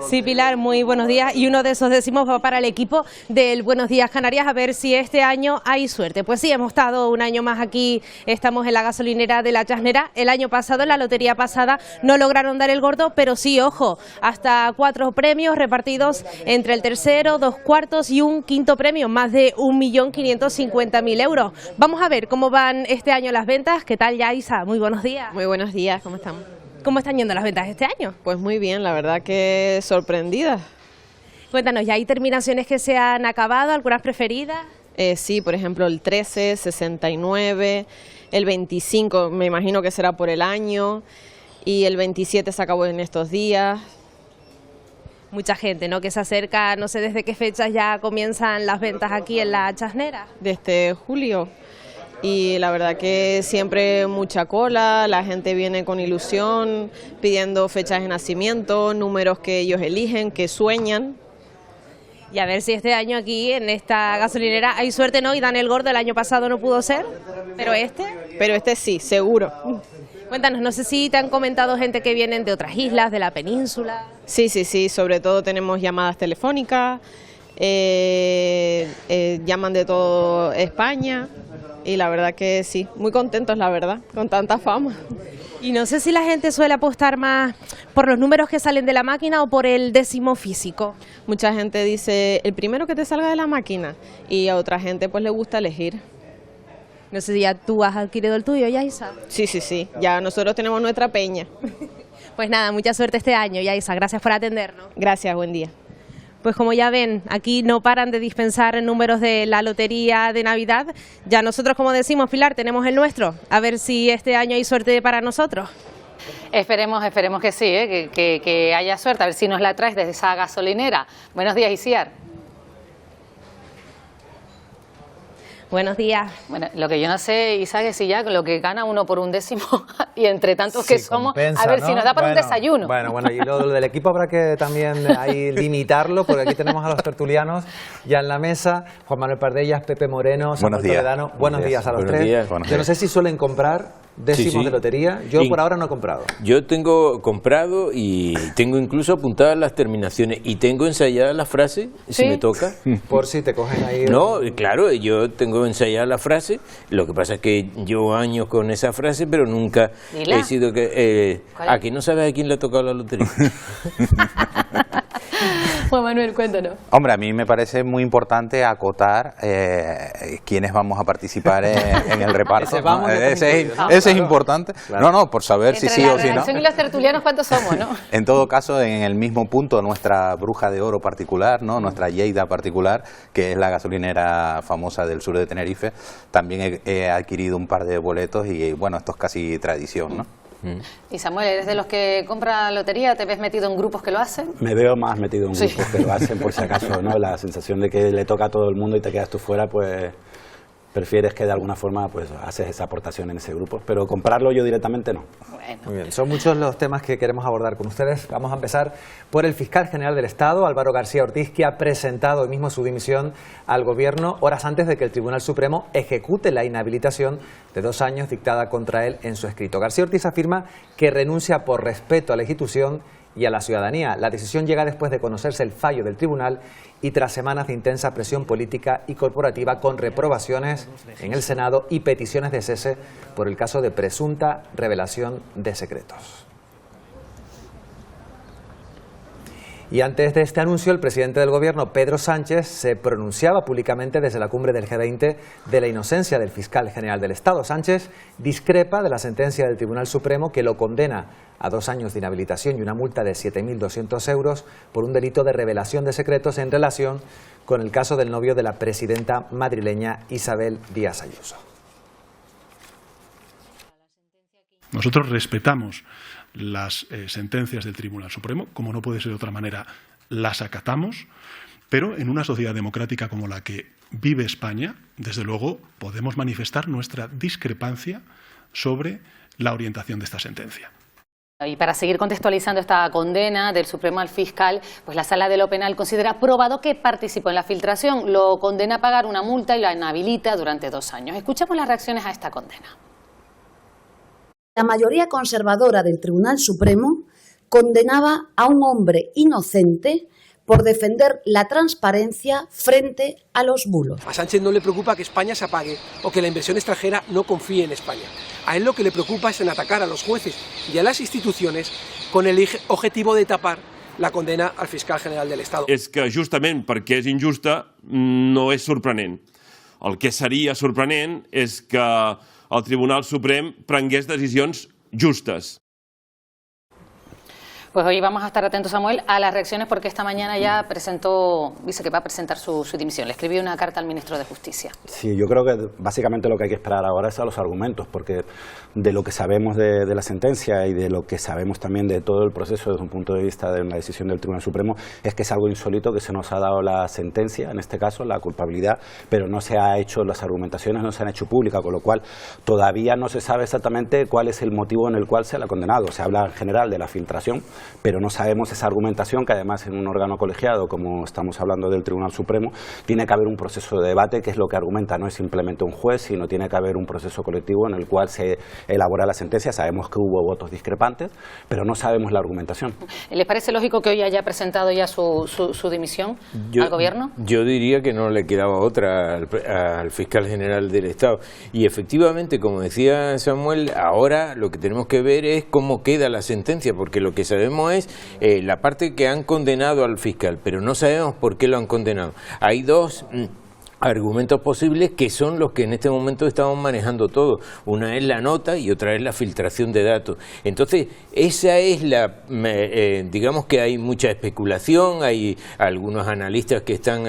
Sí, Pilar, muy buenos días. Y uno de esos décimos va para el equipo del Buenos Días Canarias, a ver si este año hay suerte. Pues sí, hemos estado un año más aquí, estamos en la gasolinera de La Chasnera. El año pasado, en la lotería pasada, no lograron dar el gordo, pero sí, ojo, hasta 4 premios repartidos entre el tercero, 2 cuartos y un quinto premio, más de 1.550.000 euros. Vamos a ver cómo van este año las ventas. ¿Qué tal, Yaisa? Muy buenos días. Muy buenos días, ¿cómo estamos? ¿Cómo están yendo las ventas este año? Pues muy bien, la verdad que sorprendida. Cuéntanos, ¿ya hay terminaciones que se han acabado, algunas preferidas? Sí, por ejemplo el 13, 69, el 25 me imagino que será por el año y el 27 se acabó en estos días. Mucha gente, ¿no?, que se acerca, no sé desde qué fechas ya comienzan las ventas aquí en La Chasnera. Desde julio. Y la verdad que siempre mucha cola, la gente viene con ilusión, pidiendo fechas de nacimiento, números que ellos eligen, que sueñan. Y a ver si este año aquí en esta gasolinera hay suerte, ¿no? Y Daniel Gordo el año pasado no pudo ser, pero este... Pero este sí, seguro. Cuéntanos, no sé si te han comentado gente que vienen de otras islas, de la península. Sí, sobre todo tenemos llamadas telefónicas, llaman de todo España y la verdad que sí, muy contentos la verdad, con tanta fama. Y no sé si la gente suele apostar más por los números que salen de la máquina o por el décimo físico. Mucha gente dice el primero que te salga de la máquina y a otra gente pues le gusta elegir. No sé si ya tú has adquirido el tuyo, Yaisa. Sí, ya nosotros tenemos nuestra peña. Pues nada, mucha suerte este año, Yaisa, gracias por atendernos. Gracias, buen día. Pues como ya ven, aquí no paran de dispensar números de la lotería de Navidad. Ya nosotros, como decimos, Pilar, tenemos el nuestro. A ver si este año hay suerte para nosotros. Esperemos que sí, que haya suerte. A ver si nos la traes desde esa gasolinera. Buenos días, Isiar. Buenos días. Bueno, lo que yo no sé, Isaac, es si ya lo que gana uno por un décimo y entre tantos que somos, compensa, a ver, ¿no? si nos da para un desayuno. Bueno, y lo del equipo habrá que también ahí limitarlo, porque aquí tenemos a los tertulianos ya en la mesa. Juan Manuel Pardellas, Pepe Moreno, Samuel Toledano. Buenos días a los tres. Yo no sé si suelen comprar décimos de lotería. Yo por ahora no he comprado. Yo tengo comprado y tengo incluso apuntadas las terminaciones y tengo ensayada la frase, si me toca. Por si te cogen ahí. No, claro, yo tengo ensayada la frase, lo que pasa es que llevo años con esa frase, pero nunca he sido que... ¿A quién no sabes a quién le ha tocado la lotería? Juan Manuel, cuéntanos. Hombre, a mí me parece muy importante acotar quiénes vamos a participar en el reparto. Ese es importante. Claro. No, por saber si sí o si no. Y los tertulianos, ¿cuántos somos, no? En todo caso, en el mismo punto, nuestra bruja de oro particular, ¿no? Nuestra Lleida particular, que es la gasolinera famosa del sur de Tenerife, también he adquirido un par de boletos y bueno, esto es casi tradición, ¿no? Y Samuel, ¿eres de los que compra lotería? ¿Te ves metido en grupos que lo hacen? Me veo más metido en grupos que lo hacen, por si acaso, ¿no? La sensación de que le toca a todo el mundo y te quedas tú fuera, pues prefieres que de alguna forma pues haces esa aportación en ese grupo, pero comprarlo yo directamente no. Bueno. Muy bien, son muchos los temas que queremos abordar con ustedes. Vamos a empezar por el fiscal general del Estado, Álvaro García Ortiz, que ha presentado hoy mismo su dimisión al Gobierno horas antes de que el Tribunal Supremo ejecute la inhabilitación de 2 años dictada contra él en su escrito. García Ortiz afirma que renuncia por respeto a la institución y a la ciudadanía. La decisión llega después de conocerse el fallo del tribunal y tras semanas de intensa presión política y corporativa con reprobaciones en el Senado y peticiones de cese por el caso de presunta revelación de secretos. Y antes de este anuncio, el presidente del Gobierno, Pedro Sánchez, se pronunciaba públicamente desde la cumbre del G20 de la inocencia del fiscal general del Estado. Sánchez discrepa de la sentencia del Tribunal Supremo que lo condena a 2 años de inhabilitación y una multa de 7.200 euros por un delito de revelación de secretos en relación con el caso del novio de la presidenta madrileña Isabel Díaz Ayuso. Nosotros respetamos las sentencias del Tribunal Supremo, como no puede ser de otra manera, las acatamos, pero en una sociedad democrática como la que vive España, desde luego podemos manifestar nuestra discrepancia sobre la orientación de esta sentencia. Y para seguir contextualizando esta condena del Supremo al fiscal, pues la Sala de lo Penal considera probado que participó en la filtración, lo condena a pagar una multa y la inhabilita durante 2 años. Escuchamos las reacciones a esta condena. La mayoría conservadora del Tribunal Supremo condenaba a un hombre inocente por defender la transparencia frente a los bulos. A Sánchez no le preocupa que España se apague o que la inversión extranjera no confíe en España. A él lo que le preocupa es en atacar a los jueces y a las instituciones con el objetivo de tapar la condena al fiscal general del Estado. És que justament perquè és injusta no és sorprenent. El que seria sorprenent és que el Tribunal Suprem prengués decisions justes. Pues hoy vamos a estar atentos, Samuel, a las reacciones, porque esta mañana ya dice que va a presentar su dimisión. Le escribió una carta al ministro de Justicia. Sí, yo creo que básicamente lo que hay que esperar ahora es a los argumentos, porque de lo que sabemos de la sentencia y de lo que sabemos también de todo el proceso desde un punto de vista de una decisión del Tribunal Supremo, es que es algo insólito que se nos ha dado la sentencia, en este caso la culpabilidad, pero no se ha hecho, las argumentaciones no se han hecho públicas, con lo cual todavía no se sabe exactamente cuál es el motivo en el cual se le ha condenado. Se habla en general de la filtración, pero no sabemos esa argumentación, que además en un órgano colegiado, como estamos hablando del Tribunal Supremo, tiene que haber un proceso de debate, que es lo que argumenta, no es simplemente un juez, sino tiene que haber un proceso colectivo en el cual se elabora la sentencia. Sabemos que hubo votos discrepantes, pero no sabemos la argumentación. ¿Les parece lógico que hoy haya presentado ya su dimisión al Gobierno? Yo diría que no le quedaba otra al fiscal general del Estado. Y efectivamente, como decía Samuel, ahora lo que tenemos que ver es cómo queda la sentencia, porque lo que sabemos es la parte que han condenado al fiscal, pero no sabemos por qué lo han condenado. Hay dos argumentos posibles que son los que en este momento estamos manejando todos. Una es la nota y otra es la filtración de datos. Entonces, esa es digamos que hay mucha especulación, hay algunos analistas que están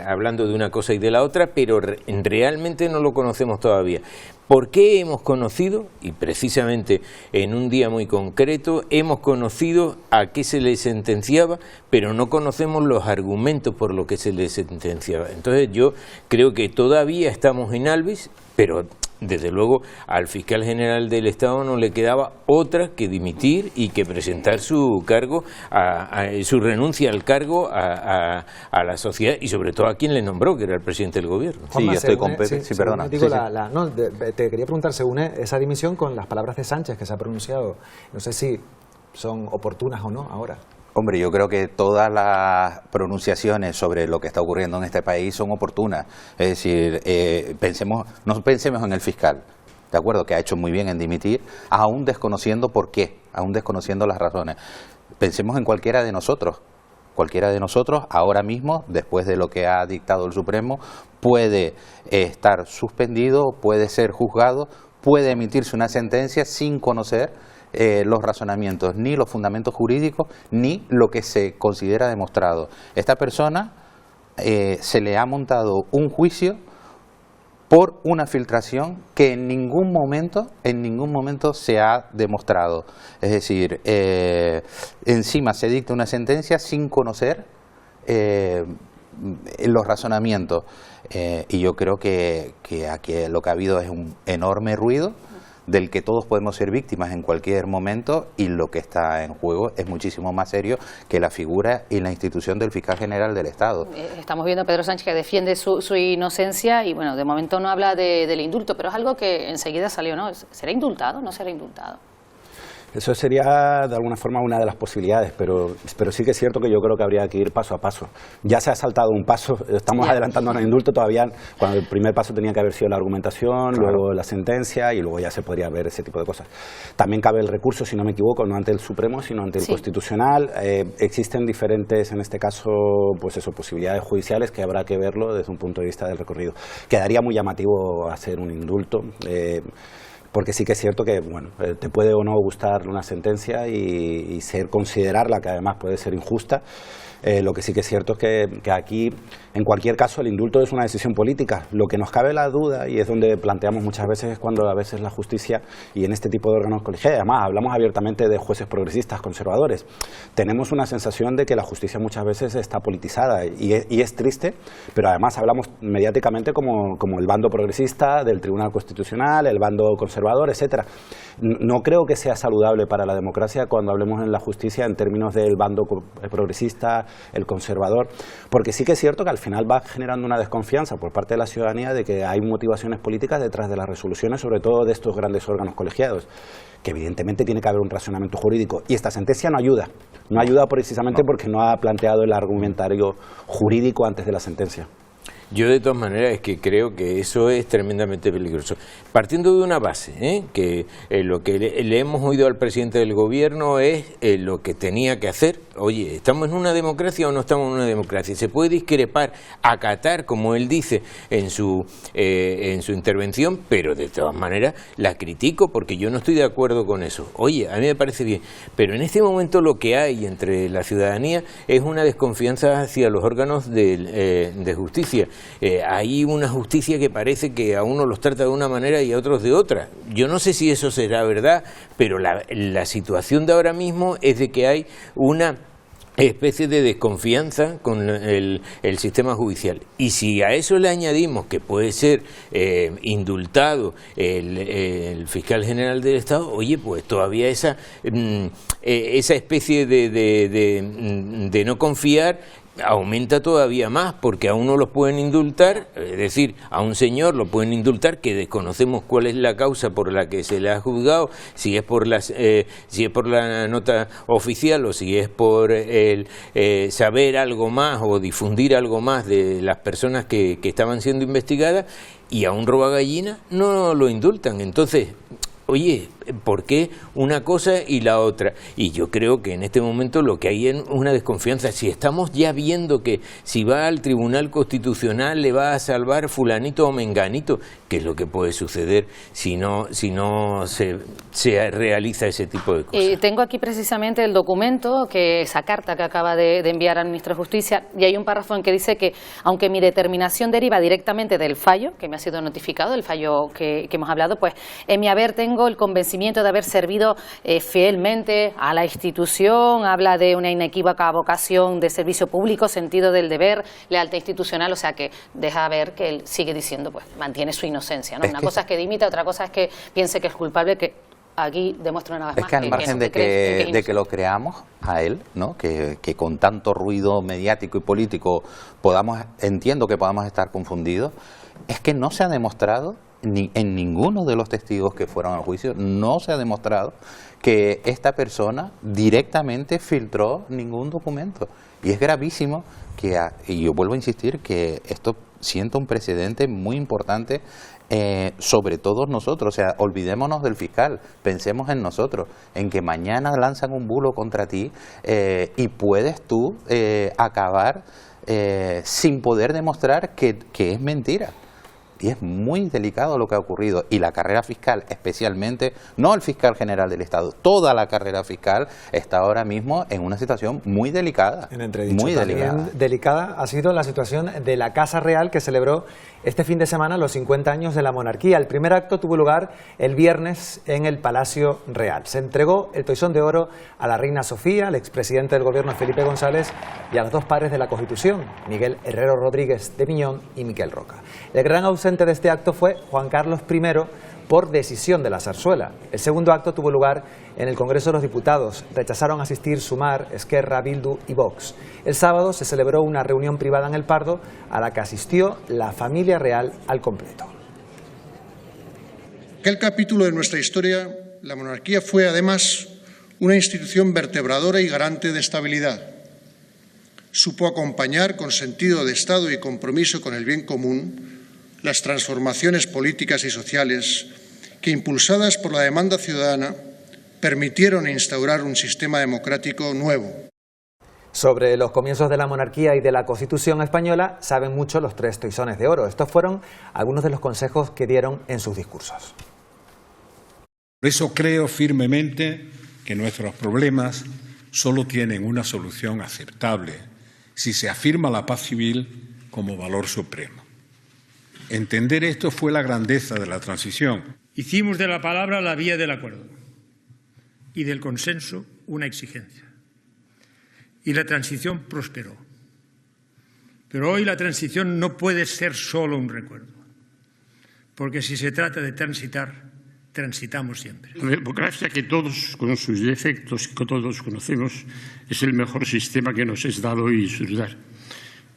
hablando de una cosa y de la otra, pero realmente no lo conocemos todavía. ¿Por qué hemos conocido? Y precisamente en un día muy concreto hemos conocido a qué se le sentenciaba, pero no conocemos los argumentos por los que se le sentenciaba. Entonces yo creo que todavía estamos en albis, pero desde luego al fiscal general del Estado no le quedaba otra que dimitir y que presentar su cargo, su renuncia al cargo a la sociedad y sobre todo a quien le nombró, que era el presidente del Gobierno. Sí, yo estoy con Pepe. Sí, perdona. Digo, te quería preguntar, se une esa dimisión con las palabras de Sánchez que se ha pronunciado. No sé si son oportunas o no ahora. Hombre, yo creo que todas las pronunciaciones sobre lo que está ocurriendo en este país son oportunas. Es decir, no pensemos en el fiscal, ¿de acuerdo?, que ha hecho muy bien en dimitir, aún desconociendo por qué, aún desconociendo las razones. Pensemos en cualquiera de nosotros. Cualquiera de nosotros, ahora mismo, después de lo que ha dictado el Supremo, puede estar suspendido, puede ser juzgado, puede emitirse una sentencia sin conocer los razonamientos, ni los fundamentos jurídicos, ni lo que se considera demostrado. Esta persona se le ha montado un juicio por una filtración que en ningún momento se ha demostrado. Es decir, encima se dicta una sentencia sin conocer los razonamientos. Y yo creo que aquí lo que ha habido es un enorme ruido del que todos podemos ser víctimas en cualquier momento, y lo que está en juego es muchísimo más serio que la figura y la institución del fiscal general del Estado. Estamos viendo a Pedro Sánchez que defiende su inocencia y bueno, de momento no habla del indulto, pero es algo que enseguida salió, ¿no? ¿Será indultado o no será indultado? Eso sería de alguna forma una de las posibilidades, pero sí que es cierto que yo creo que habría que ir paso a paso. Ya se ha saltado un paso, estamos adelantando al indulto todavía, cuando el primer paso tenía que haber sido la argumentación, luego la sentencia y luego ya se podría ver ese tipo de cosas. También cabe el recurso, si no me equivoco, no ante el Supremo, sino ante el Constitucional. Existen diferentes, en este caso, pues eso, posibilidades judiciales que habrá que verlo desde un punto de vista del recorrido. Quedaría muy llamativo hacer un indulto. Porque sí que es cierto que, bueno, te puede o no gustar una sentencia y considerarla, que además puede ser injusta. Lo que sí que es cierto es que aquí, en cualquier caso, el indulto es una decisión política. Lo que nos cabe la duda, y es donde planteamos muchas veces, es cuando a veces la justicia, y en este tipo de órganos colegiados, además hablamos abiertamente de jueces progresistas, conservadores, tenemos una sensación de que la justicia muchas veces está politizada, y es triste, pero además hablamos mediáticamente como el bando progresista del Tribunal Constitucional, el bando conservador, etcétera. No creo que sea saludable para la democracia cuando hablemos en la justicia en términos del bando progresista, el conservador, porque sí que es cierto que al final va generando una desconfianza por parte de la ciudadanía de que hay motivaciones políticas detrás de las resoluciones, sobre todo de estos grandes órganos colegiados, que evidentemente tiene que haber un razonamiento jurídico, y esta sentencia no ayuda precisamente porque no ha planteado el argumentario jurídico antes de la sentencia. Yo de todas maneras es que creo que eso es tremendamente peligroso. Partiendo de una base, que lo que le hemos oído al presidente del gobierno es lo que tenía que hacer. Oye, ¿estamos en una democracia o no estamos en una democracia? Se puede discrepar, acatar, como él dice en su intervención, pero de todas maneras la critico porque yo no estoy de acuerdo con eso. Oye, a mí me parece bien, pero en este momento lo que hay entre la ciudadanía es una desconfianza hacia los órganos de justicia. Hay una justicia que parece que a unos los trata de una manera y a otros de otra. Yo no sé si eso será verdad, pero la situación de ahora mismo es de que hay una especie de desconfianza con el sistema judicial. Y si a eso le añadimos que puede ser indultado el fiscal general del Estado, oye, pues todavía esa especie de no confiar aumenta todavía más, porque a uno los pueden indultar, es decir, a un señor lo pueden indultar que desconocemos cuál es la causa por la que se le ha juzgado, si es por la nota oficial o si es por saber algo más o difundir algo más de las personas que estaban siendo investigadas, y a un robagallina no lo indultan. Entonces, oye, ¿por qué una cosa y la otra? Y yo creo que en este momento lo que hay es una desconfianza. Si estamos ya viendo que si va al Tribunal Constitucional le va a salvar fulanito o menganito, ¿qué es lo que puede suceder si no se realiza ese tipo de cosas? Tengo aquí precisamente el documento, esa carta que acaba de enviar al ministro de Justicia, y hay un párrafo en que dice que, aunque mi determinación deriva directamente del fallo, que me ha sido notificado, el fallo que hemos hablado, pues en mi haber tengo el convencimiento de haber servido fielmente a la institución, habla de una inequívoca vocación de servicio público, sentido del deber, lealtad institucional, o sea que deja ver que él sigue diciendo, pues mantiene su inocencia, ¿no? Una cosa es que dimita, otra cosa es que piense que es culpable, que aquí demuestra una vez más es que al margen de que lo creamos a él, ¿no? Que con tanto ruido mediático y político entiendo que podamos estar confundidos, es que no se ha demostrado en ninguno de los testigos que fueron al juicio, no se ha demostrado que esta persona directamente filtró ningún documento. Y es gravísimo y yo vuelvo a insistir que esto sienta un precedente muy importante sobre todos nosotros. O sea, olvidémonos del fiscal, pensemos en nosotros, en que mañana lanzan un bulo contra ti y puedes tú acabar sin poder demostrar que es mentira. Y es muy delicado lo que ha ocurrido. Y la carrera fiscal, especialmente, no el fiscal general del Estado, toda la carrera fiscal está ahora mismo en una situación muy delicada. En entredicho, muy también delicada ha sido la situación de la Casa Real, que celebró este fin de semana los 50 años de la monarquía. El primer acto tuvo lugar el viernes en el Palacio Real. Se entregó el Toisón de Oro a la reina Sofía, al expresidente del gobierno Felipe González y a los dos padres de la Constitución, Miguel Herrero Rodríguez de Miñón y Miquel Roca. El gran ausente de este acto fue Juan Carlos I por decisión de la Zarzuela. El segundo acto tuvo lugar en el Congreso de los Diputados. Rechazaron asistir Sumar, Esquerra, Bildu y Vox. El sábado se celebró una reunión privada en El Pardo a la que asistió la familia real al completo. Aquel capítulo de nuestra historia, la monarquía fue además una institución vertebradora y garante de estabilidad. Supo acompañar con sentido de Estado y compromiso con el bien común las transformaciones políticas y sociales que, impulsadas por la demanda ciudadana, permitieron instaurar un sistema democrático nuevo. Sobre los comienzos de la monarquía y de la Constitución española saben mucho los tres Toisones de Oro. Estos fueron algunos de los consejos que dieron en sus discursos. Por eso creo firmemente que nuestros problemas solo tienen una solución aceptable si se afirma la paz civil como valor supremo. Entender esto fue la grandeza de la transición. Hicimos de la palabra la vía del acuerdo y del consenso una exigencia. Y la transición prosperó. Pero hoy la transición no puede ser solo un recuerdo, porque si se trata de transitar, transitamos siempre. La democracia, que todos, con sus defectos, que todos conocemos, es el mejor sistema que nos es dado y disfrutar,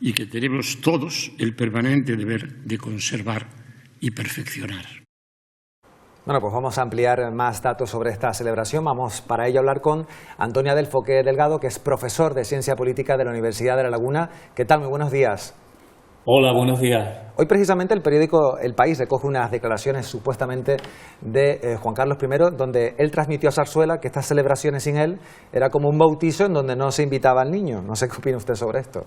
y que tenemos todos el permanente deber de conservar y perfeccionar. Bueno, pues vamos a ampliar más datos sobre esta celebración. Vamos para ello a hablar con Antonio Adelfoque Delgado, que es profesor de Ciencia Política de la Universidad de La Laguna. ¿Qué tal? Muy buenos días. Hola, buenos días. Hoy precisamente el periódico El País recoge unas declaraciones supuestamente de Juan Carlos I, donde él transmitió a Zarzuela que estas celebraciones sin él era como un bautizo en donde no se invitaba al niño. No sé qué opina usted sobre esto.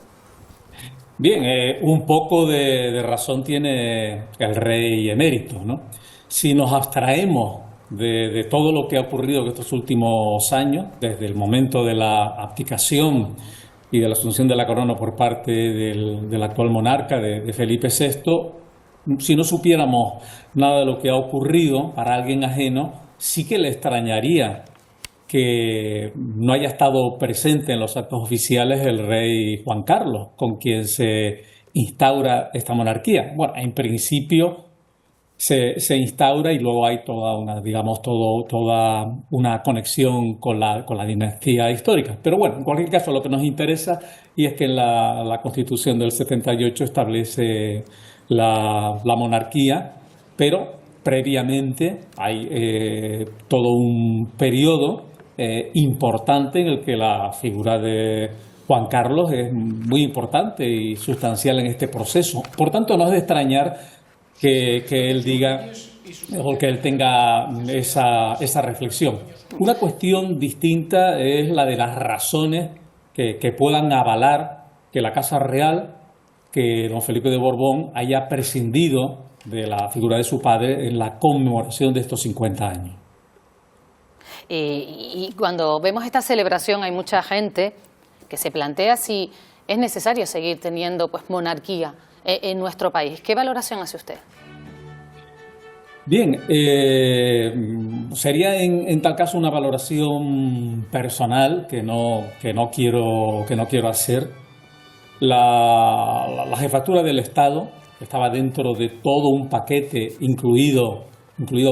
Bien, un poco de razón tiene el rey emérito, ¿no? Si nos abstraemos de todo lo que ha ocurrido en estos últimos años, desde el momento de la abdicación y de la asunción de la corona por parte del actual monarca, de Felipe VI, si no supiéramos nada de lo que ha ocurrido para alguien ajeno, sí que le extrañaría que no haya estado presente en los actos oficiales el rey Juan Carlos, con quien se instaura esta monarquía. Bueno, en principio se instaura y luego hay toda una conexión con la dinastía histórica. Pero bueno, en cualquier caso, lo que nos interesa y es que la Constitución del 78 establece la monarquía, pero previamente hay todo un periodo importante en el que la figura de Juan Carlos es muy importante y sustancial en este proceso. Por tanto, no es de extrañar que él diga o que él tenga esa reflexión. Una cuestión distinta es la de las razones que puedan avalar que la Casa Real, que don Felipe de Borbón haya prescindido de la figura de su padre en la conmemoración de estos 50 años. Y cuando vemos esta celebración hay mucha gente que se plantea si es necesario seguir teniendo monarquía en nuestro país. ¿Qué valoración hace usted? Bien, sería en tal caso una valoración personal que no quiero hacer. La jefatura del Estado estaba dentro de todo un paquete incluido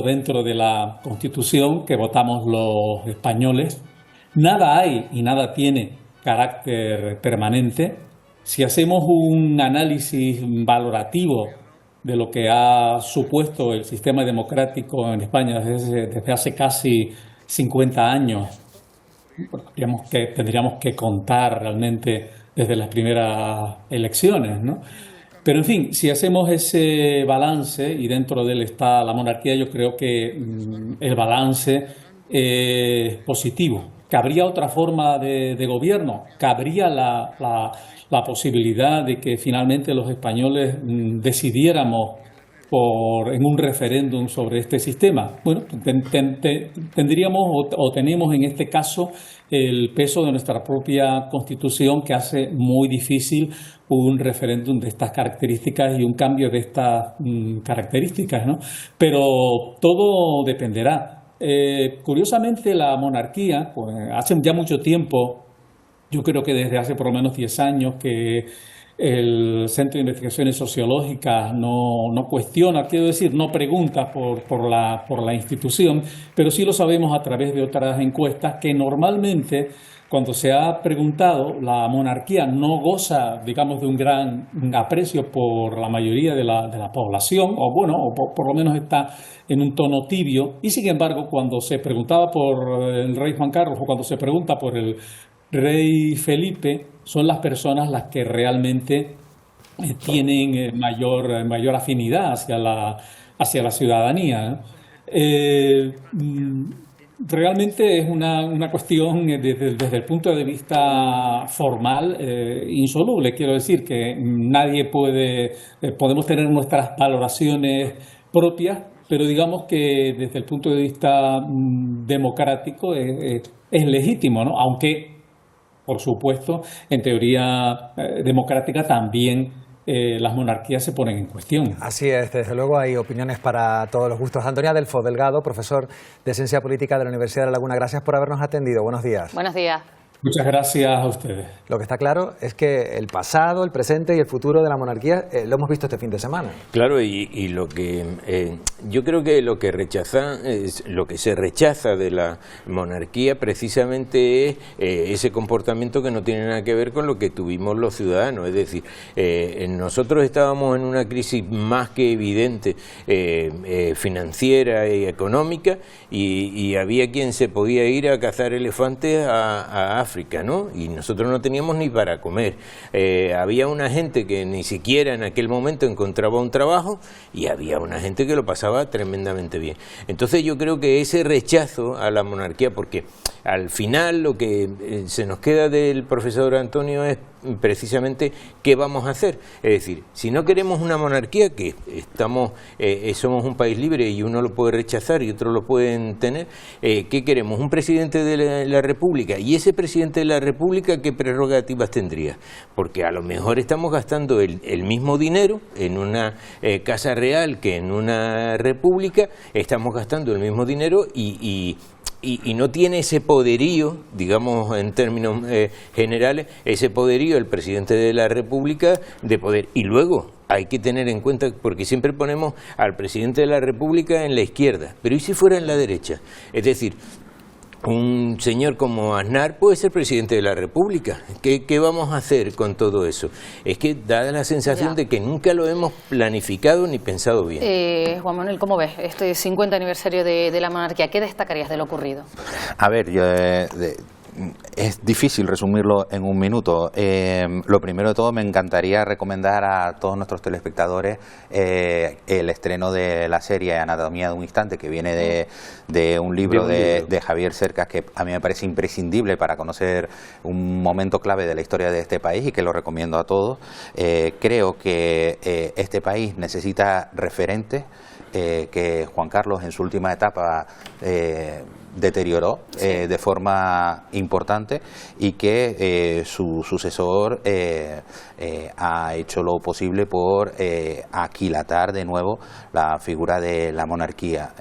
dentro de la Constitución que votamos los españoles. Nada hay y nada tiene carácter permanente. Si hacemos un análisis valorativo de lo que ha supuesto el sistema democrático en España desde hace casi 50 años, tendríamos que contar realmente desde las primeras elecciones, ¿no? Pero en fin, si hacemos ese balance y dentro de él está la monarquía, yo creo que el balance es positivo. ¿Cabría otra forma de gobierno? ¿Cabría la posibilidad de que finalmente los españoles decidiéramos en un referéndum sobre este sistema? Bueno, tendríamos o tenemos en este caso el peso de nuestra propia Constitución que hace muy difícil un referéndum de estas características y un cambio de estas características, ¿no? Pero todo dependerá. Curiosamente la monarquía, pues hace ya mucho tiempo, yo creo que desde hace por lo menos 10 años que el Centro de Investigaciones Sociológicas no cuestiona, quiero decir, no pregunta por la institución, pero sí lo sabemos a través de otras encuestas que normalmente cuando se ha preguntado, la monarquía no goza, digamos, de un gran aprecio por la mayoría de la población, o por lo menos está en un tono tibio, y sin embargo, cuando se preguntaba por el rey Juan Carlos o cuando se pregunta por el rey Felipe, son las personas las que realmente tienen mayor afinidad hacia la ciudadanía. Realmente es una cuestión desde el punto de vista formal insoluble. Quiero decir que podemos tener nuestras valoraciones propias, pero digamos que desde el punto de vista democrático es legítimo, ¿no? Aunque, por supuesto, en teoría democrática también las monarquías se ponen en cuestión. Así es, desde luego hay opiniones para todos los gustos. Antonia Delfos Delgado, profesor de Ciencia Política de la Universidad de La Laguna, gracias por habernos atendido. Buenos días. Buenos días. Muchas gracias a ustedes. Lo que está claro es que el pasado, el presente y el futuro de la monarquía lo hemos visto este fin de semana. Claro, y lo que yo creo que lo que se rechaza de la monarquía precisamente es ese comportamiento que no tiene nada que ver con lo que tuvimos los ciudadanos. Es decir, nosotros estábamos en una crisis más que evidente financiera y económica y había quien se podía ir a cazar elefantes a África, ¿no? Y nosotros no teníamos ni para comer. Había una gente que ni siquiera en aquel momento encontraba un trabajo y había una gente que lo pasaba tremendamente bien. Entonces yo creo que ese rechazo a la monarquía, porque al final lo que se nos queda del profesor Antonio es precisamente qué vamos a hacer. Es decir, si no queremos una monarquía, que somos un país libre y uno lo puede rechazar y otros lo pueden tener, ¿qué queremos? Un presidente de la República. ¿Y ese presidente de la República qué prerrogativas tendría? Porque a lo mejor estamos gastando el mismo dinero en una casa real que en una república, estamos gastando el mismo dinero y no tiene ese poderío, digamos en términos generales, ese poderío el presidente de la República de poder. Y luego hay que tener en cuenta, porque siempre ponemos al presidente de la República en la izquierda, pero ¿y si fuera en la derecha? Es decir, un señor como Aznar puede ser presidente de la República. ¿Qué vamos a hacer con todo eso? Es que da la sensación de que nunca lo hemos planificado ni pensado bien. Juan Manuel, ¿cómo ves este 50 aniversario de la monarquía? ¿Qué destacarías de lo ocurrido? A ver, es difícil resumirlo en un minuto. Lo primero de todo, me encantaría recomendar a todos nuestros telespectadores el estreno de la serie Anatomía de un instante, que viene de un libro de Javier Cercas, que a mí me parece imprescindible para conocer un momento clave de la historia de este país y que lo recomiendo a todos. Creo que este país necesita referentes, que Juan Carlos en su última etapa deterioró de forma importante, y que su sucesor ha hecho lo posible por aquilatar de nuevo la figura de la monarquía.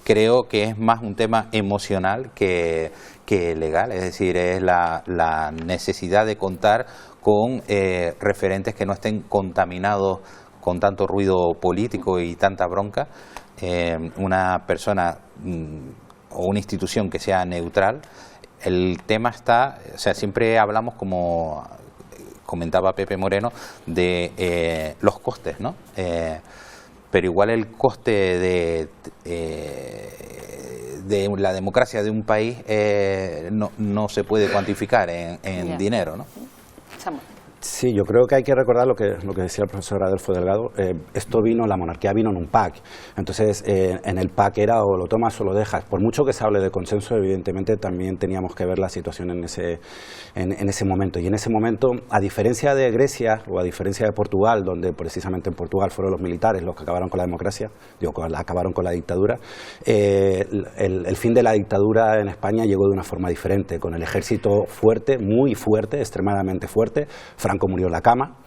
Creo que es más un tema emocional que legal, es decir, es la necesidad de contar con referentes que no estén contaminados con tanto ruido político y tanta bronca. Una persona o una institución que sea neutral. El tema está, o sea, siempre hablamos, como comentaba Pepe Moreno, de los costes, ¿no? Pero igual el coste de la democracia de un país no se puede cuantificar en dinero, ¿no? Sí, yo creo que hay que recordar lo que decía el profesor Adolfo Delgado. La monarquía vino en un pack. Entonces, en el pack era o lo tomas o lo dejas. Por mucho que se hable de consenso, evidentemente también teníamos que ver la situación en ese momento. Y en ese momento, a diferencia de Grecia o a diferencia de Portugal, donde precisamente en Portugal fueron los militares los que acabaron con la democracia, acabaron con la dictadura, el fin de la dictadura en España llegó de una forma diferente, con el ejército fuerte, muy fuerte, extremadamente fuerte. Franco murió en la cama.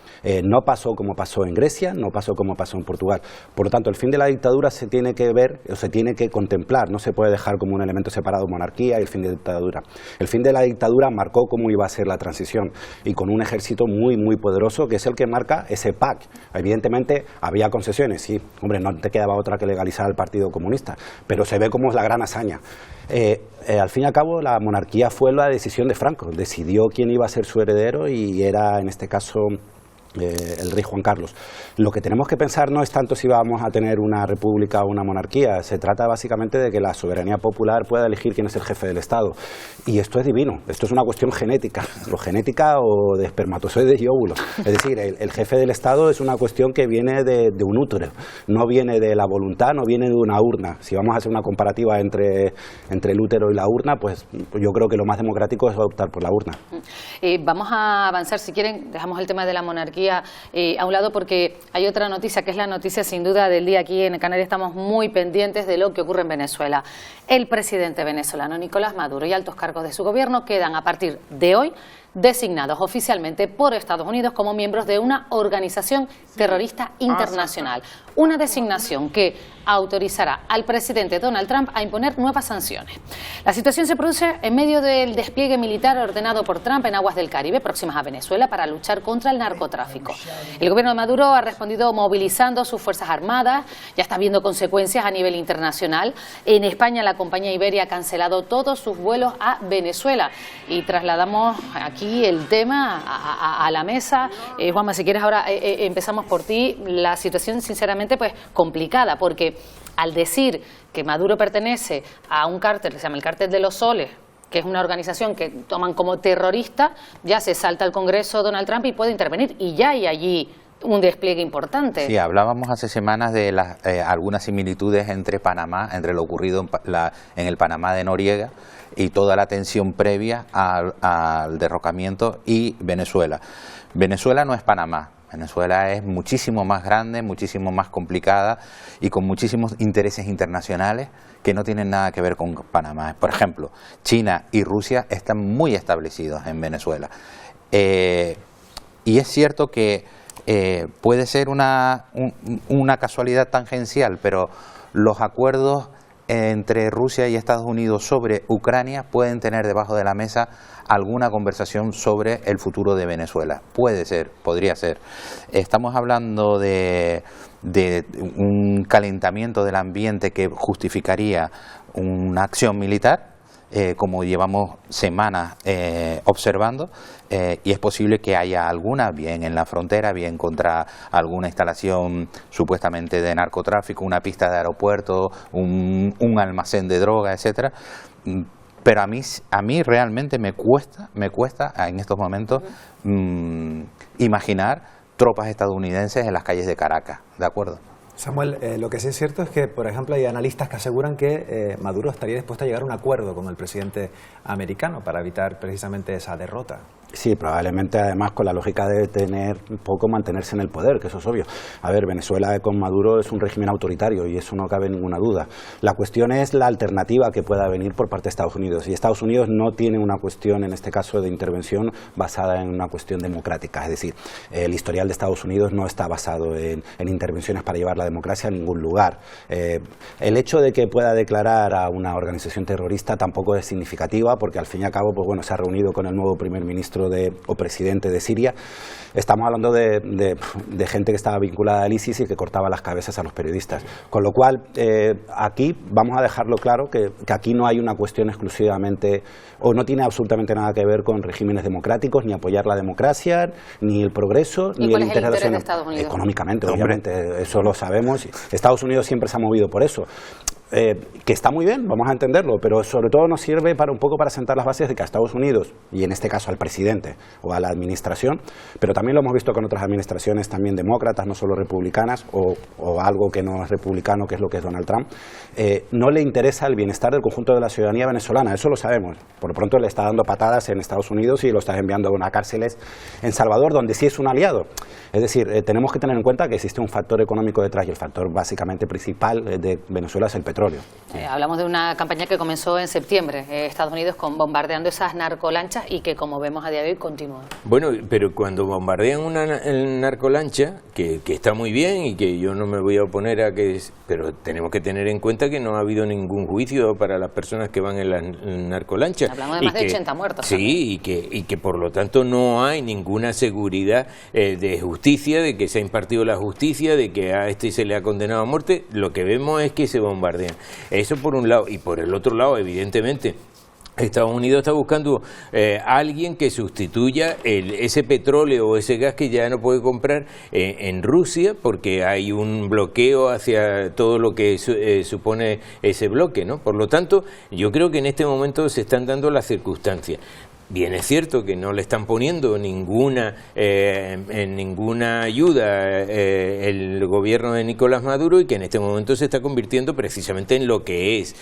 No pasó como pasó en Grecia, no pasó como pasó en Portugal. Por lo tanto, el fin de la dictadura se tiene que ver, o se tiene que contemplar, no se puede dejar como un elemento separado monarquía y el fin de la dictadura. El fin de la dictadura marcó cómo iba a ser la transición, y con un ejército muy, muy poderoso, que es el que marca ese PAC. Evidentemente, había concesiones, sí, hombre, no te quedaba otra que legalizar al Partido Comunista, pero se ve como es la gran hazaña. Al fin y al cabo, la monarquía fue la decisión de Franco, decidió quién iba a ser su heredero, y era, en este caso, el rey Juan Carlos. Lo que tenemos que pensar no es tanto si vamos a tener una república o una monarquía, se trata básicamente de que la soberanía popular pueda elegir quién es el jefe del Estado. Y esto es divino, esto es una cuestión genética, o de espermatozoides y óvulos. Es decir, el jefe del Estado es una cuestión que viene de un útero, no viene de la voluntad, no viene de una urna. Si vamos a hacer una comparativa entre el útero y la urna, pues yo creo que lo más democrático es optar por la urna. Vamos a avanzar, si quieren, dejamos el tema de la monarquía a un lado, porque hay otra noticia que es la noticia sin duda del día. Aquí en Canarias estamos muy pendientes de lo que ocurre en Venezuela. El presidente venezolano Nicolás Maduro y altos cargos de su gobierno quedan a partir de hoy designados oficialmente por Estados Unidos como miembros de una organización terrorista internacional. Una designación que autorizará al presidente Donald Trump a imponer nuevas sanciones. La situación se produce en medio del despliegue militar ordenado por Trump en aguas del Caribe próximas a Venezuela para luchar contra el narcotráfico. El gobierno de Maduro ha respondido movilizando sus fuerzas armadas, ya está viendo consecuencias a nivel internacional. En España, la compañía Iberia ha cancelado todos sus vuelos a Venezuela, y trasladamos aquí aquí el tema a la mesa. Juanma, si quieres ahora empezamos por ti. La situación sinceramente pues complicada, porque al decir que Maduro pertenece a un cártel que se llama el Cártel de los Soles, que es una organización que toman como terrorista, ya se salta al Congreso Donald Trump y puede intervenir, y ya hay allí un despliegue importante. Sí, hablábamos hace semanas de algunas similitudes entre Panamá, entre lo ocurrido en el Panamá de Noriega y toda la tensión previa al derrocamiento, y Venezuela. Venezuela no es Panamá. Venezuela es muchísimo más grande, muchísimo más complicada y con muchísimos intereses internacionales que no tienen nada que ver con Panamá. Por ejemplo, China y Rusia están muy establecidos en Venezuela. Y es cierto que puede ser una casualidad tangencial, pero los acuerdos entre Rusia y Estados Unidos sobre Ucrania pueden tener debajo de la mesa alguna conversación sobre el futuro de Venezuela. Puede ser, podría ser. Estamos hablando de un calentamiento del ambiente que justificaría una acción militar, como llevamos semanas observando, y es posible que haya alguna, bien en la frontera, bien contra alguna instalación supuestamente de narcotráfico, una pista de aeropuerto, un almacén de droga, etcétera. Pero a mí realmente me cuesta en estos momentos imaginar tropas estadounidenses en las calles de Caracas, ¿de acuerdo? Samuel, lo que sí es cierto es que, por ejemplo, hay analistas que aseguran que Maduro estaría dispuesto a llegar a un acuerdo con el presidente americano para evitar precisamente esa derrota. Sí, probablemente además con la lógica de tener un poco mantenerse en el poder, que eso es obvio. A ver, Venezuela con Maduro es un régimen autoritario y eso no cabe ninguna duda. La cuestión es la alternativa que pueda venir por parte de Estados Unidos, y Estados Unidos no tiene una cuestión, en este caso, de intervención basada en una cuestión democrática. Es decir, el historial de Estados Unidos no está basado en intervenciones para llevar la democracia a ningún lugar. El hecho de que pueda declarar a una organización terrorista tampoco es significativa, porque al fin y al cabo, pues bueno, se ha reunido con el nuevo primer ministro o presidente de Siria. Estamos hablando de gente que estaba vinculada al ISIS y que cortaba las cabezas a los periodistas. Con lo cual, aquí vamos a dejarlo claro que aquí no hay una cuestión exclusivamente, o no tiene absolutamente nada que ver con regímenes democráticos, ni apoyar la democracia, ni el progreso, ni el interés de Estados Unidos. Económicamente, obviamente, eso lo sabemos. Estados Unidos siempre se ha movido por eso. Que está muy bien, vamos a entenderlo, pero sobre todo nos sirve para un poco para sentar las bases de que a Estados Unidos, y en este caso al presidente o a la administración, pero también lo hemos visto con otras administraciones también demócratas, no solo republicanas, o algo que no es republicano, que es lo que es Donald Trump, no le interesa el bienestar del conjunto de la ciudadanía venezolana, eso lo sabemos. Por lo pronto le está dando patadas en Estados Unidos y lo está enviando a unas cárceles en Salvador, donde sí es un aliado. Es decir, tenemos que tener en cuenta que existe un factor económico detrás, y el factor básicamente principal de Venezuela es el petróleo. Hablamos de una campaña que comenzó en septiembre, Estados Unidos bombardeando esas narcolanchas y que, como vemos a día de hoy, continúa. Bueno, pero cuando bombardean una narcolancha, que está muy bien y que yo no me voy a oponer a que... Pero tenemos que tener en cuenta que no ha habido ningún juicio para las personas que van en la narcolancha. Hablamos de más de 80 muertos. Sí, y que por lo tanto no hay ninguna seguridad de justicia, de que se ha impartido la justicia, de que a este se le ha condenado a muerte. Lo que vemos es que se bombardean. Eso por un lado, y por el otro lado, evidentemente, Estados Unidos está buscando a alguien que sustituya ese petróleo o ese gas que ya no puede comprar en Rusia, porque hay un bloqueo hacia todo lo que supone ese bloque, ¿no? Por lo tanto, yo creo que en este momento se están dando las circunstancias. Bien, es cierto que no le están poniendo ninguna ayuda el gobierno de Nicolás Maduro, y que en este momento se está convirtiendo precisamente en lo que es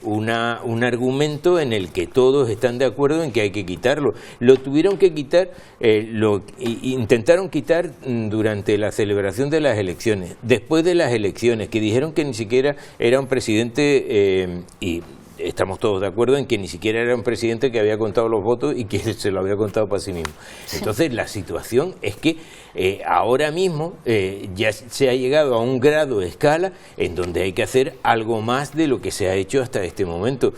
un argumento en el que todos están de acuerdo en que hay que quitarlo. Lo tuvieron que quitar, intentaron quitar durante la celebración de las elecciones, después de las elecciones, que dijeron que ni siquiera era un presidente y... Estamos todos de acuerdo en que ni siquiera era un presidente que había contado los votos y que se lo había contado para sí mismo. Entonces la situación es que ahora mismo ya se ha llegado a un grado de escala en donde hay que hacer algo más de lo que se ha hecho hasta este momento.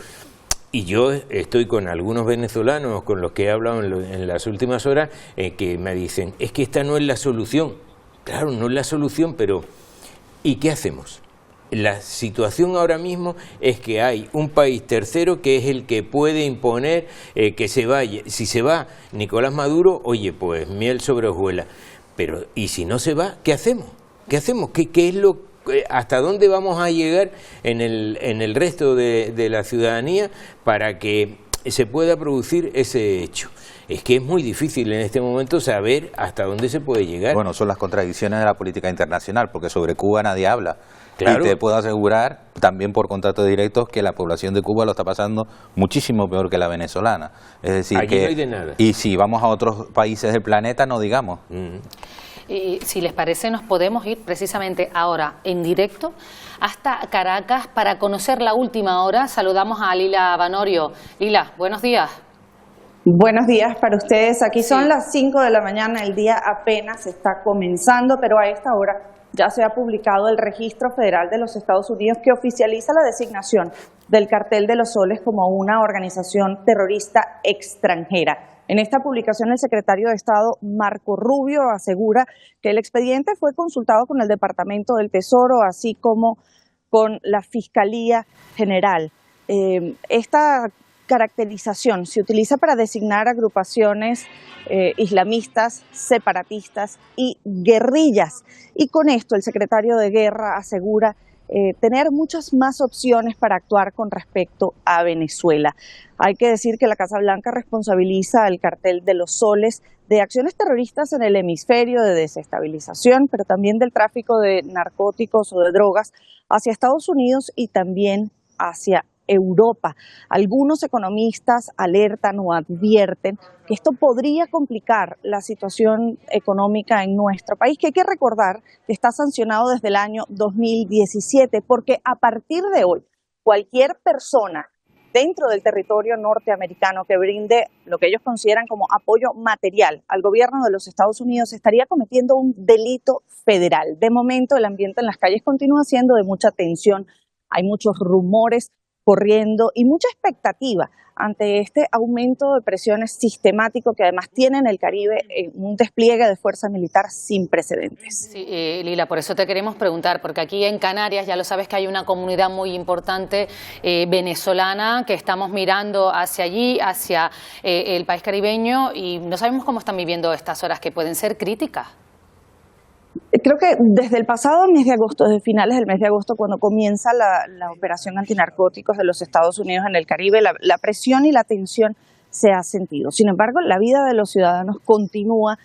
Y yo estoy con algunos venezolanos con los que he hablado en las últimas horas que me dicen, es que esta no es la solución. Claro, no es la solución, pero ¿y qué hacemos? la situación ahora mismo es que hay un país tercero que es el que puede imponer que se vaya. Si se va Nicolás Maduro, oye, pues miel sobre hojuelas. Pero, ¿y si no se va? ¿Qué hacemos? ¿Qué hacemos? ¿Qué es hasta dónde vamos a llegar en el resto de la ciudadanía para que se pueda producir ese hecho? Es que es muy difícil en este momento saber hasta dónde se puede llegar. Bueno, son las contradicciones de la política internacional, porque sobre Cuba nadie habla. Claro. Y te puedo asegurar, también por contratos directos, que la población de Cuba lo está pasando muchísimo peor que la venezolana. Es decir, aquí que no hay de nada. Y si vamos a otros países del planeta, no digamos. Y si les parece, nos podemos ir precisamente ahora en directo hasta Caracas para conocer la última hora. Saludamos a Lila Vanorio. Lila, buenos días. Buenos días para ustedes. Aquí son las 5 de la mañana, el día apenas está comenzando, pero a esta hora ya se ha publicado el Registro Federal de los Estados Unidos que oficializa la designación del Cartel de los Soles como una organización terrorista extranjera. En esta publicación, el secretario de Estado, Marco Rubio, asegura que el expediente fue consultado con el Departamento del Tesoro, así como con la Fiscalía General. Esta caracterización se utiliza para designar agrupaciones islamistas, separatistas y guerrillas. Y con esto el secretario de Guerra asegura tener muchas más opciones para actuar con respecto a Venezuela. Hay que decir que la Casa Blanca responsabiliza al Cartel de los Soles de acciones terroristas en el hemisferio, de desestabilización, pero también del tráfico de narcóticos o de drogas hacia Estados Unidos y también hacia Europa. Algunos economistas alertan o advierten que esto podría complicar la situación económica en nuestro país, que hay que recordar que está sancionado desde el año 2017, porque a partir de hoy, cualquier persona dentro del territorio norteamericano que brinde lo que ellos consideran como apoyo material al gobierno de los Estados Unidos estaría cometiendo un delito federal. De momento, el ambiente en las calles continúa siendo de mucha tensión, hay muchos rumores corriendo y mucha expectativa ante este aumento de presiones sistemático que además tiene en el Caribe un despliegue de fuerza militar sin precedentes. Sí, Lila, por eso te queremos preguntar, porque aquí en Canarias ya lo sabes que hay una comunidad muy importante venezolana que estamos mirando hacia allí, hacia el país caribeño, y no sabemos cómo están viviendo estas horas que pueden ser críticas. Creo que desde el pasado mes de agosto, desde finales del mes de agosto, cuando comienza la operación antinarcóticos de los Estados Unidos en el Caribe, la presión y la tensión se ha sentido. Sin embargo, la vida de los ciudadanos continúa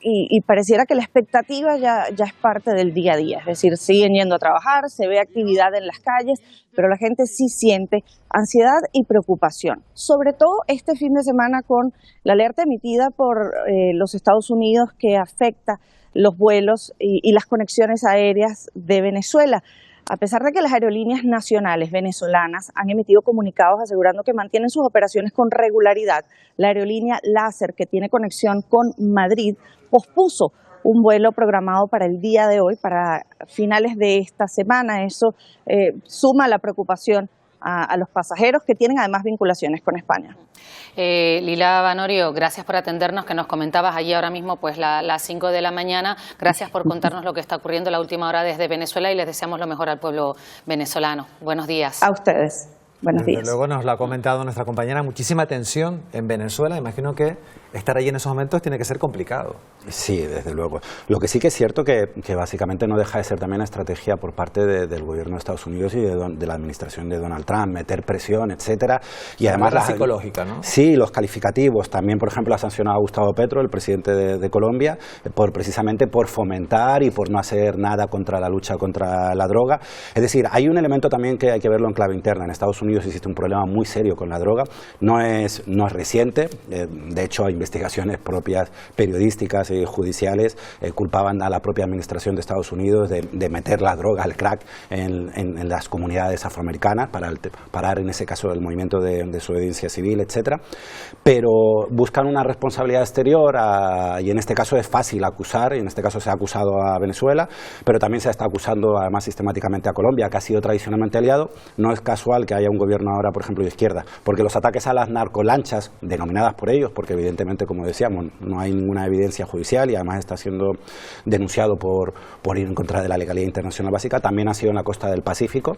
y pareciera que la expectativa ya es parte del día a día. Es decir, siguen yendo a trabajar, se ve actividad en las calles, pero la gente sí siente ansiedad y preocupación. Sobre todo este fin de semana con la alerta emitida por los Estados Unidos que afecta los vuelos y las conexiones aéreas de Venezuela. A pesar de que las aerolíneas nacionales venezolanas han emitido comunicados asegurando que mantienen sus operaciones con regularidad, la aerolínea Láser, que tiene conexión con Madrid, pospuso un vuelo programado para el día de hoy, para finales de esta semana. Eso suma la preocupación a los pasajeros que tienen además vinculaciones con España. Lila Vanorio, gracias por atendernos, que nos comentabas allí ahora mismo pues las 5 de la mañana. Gracias por contarnos lo que está ocurriendo en la última hora desde Venezuela y les deseamos lo mejor al pueblo venezolano. Buenos días. A ustedes. Buenos días. Desde luego nos lo ha comentado nuestra compañera, muchísima tensión en Venezuela. Imagino que estar allí en esos momentos tiene que ser complicado. Sí, desde luego. Lo que sí que es cierto que básicamente no deja de ser también una estrategia por parte del gobierno de Estados Unidos y de la administración de Donald Trump, meter presión, etcétera. Y además la psicológica, ¿no? Sí, los calificativos. También, por ejemplo, ha sancionado a Gustavo Petro, el presidente de Colombia, precisamente por fomentar y por no hacer nada contra la lucha contra la droga. Es decir, hay un elemento también que hay que verlo en clave interna. En Estados Unidos existe un problema muy serio con la droga. No es reciente. De hecho, hay investigaciones propias periodísticas y judiciales culpaban a la propia administración de Estados Unidos de meter la droga, el crack, en las comunidades afroamericanas para parar en ese caso el movimiento de desobediencia civil, etcétera. Pero buscan una responsabilidad exterior y en este caso es fácil acusar, y en este caso se ha acusado a Venezuela, pero también se está acusando además sistemáticamente a Colombia, que ha sido tradicionalmente aliado. No es casual que haya un gobierno ahora, por ejemplo, de izquierda, porque los ataques a las narcolanchas, denominadas por ellos, porque evidentemente, como decíamos, no hay ninguna evidencia judicial y además está siendo denunciado por ir en contra de la legalidad internacional básica, también ha sido en la costa del Pacífico,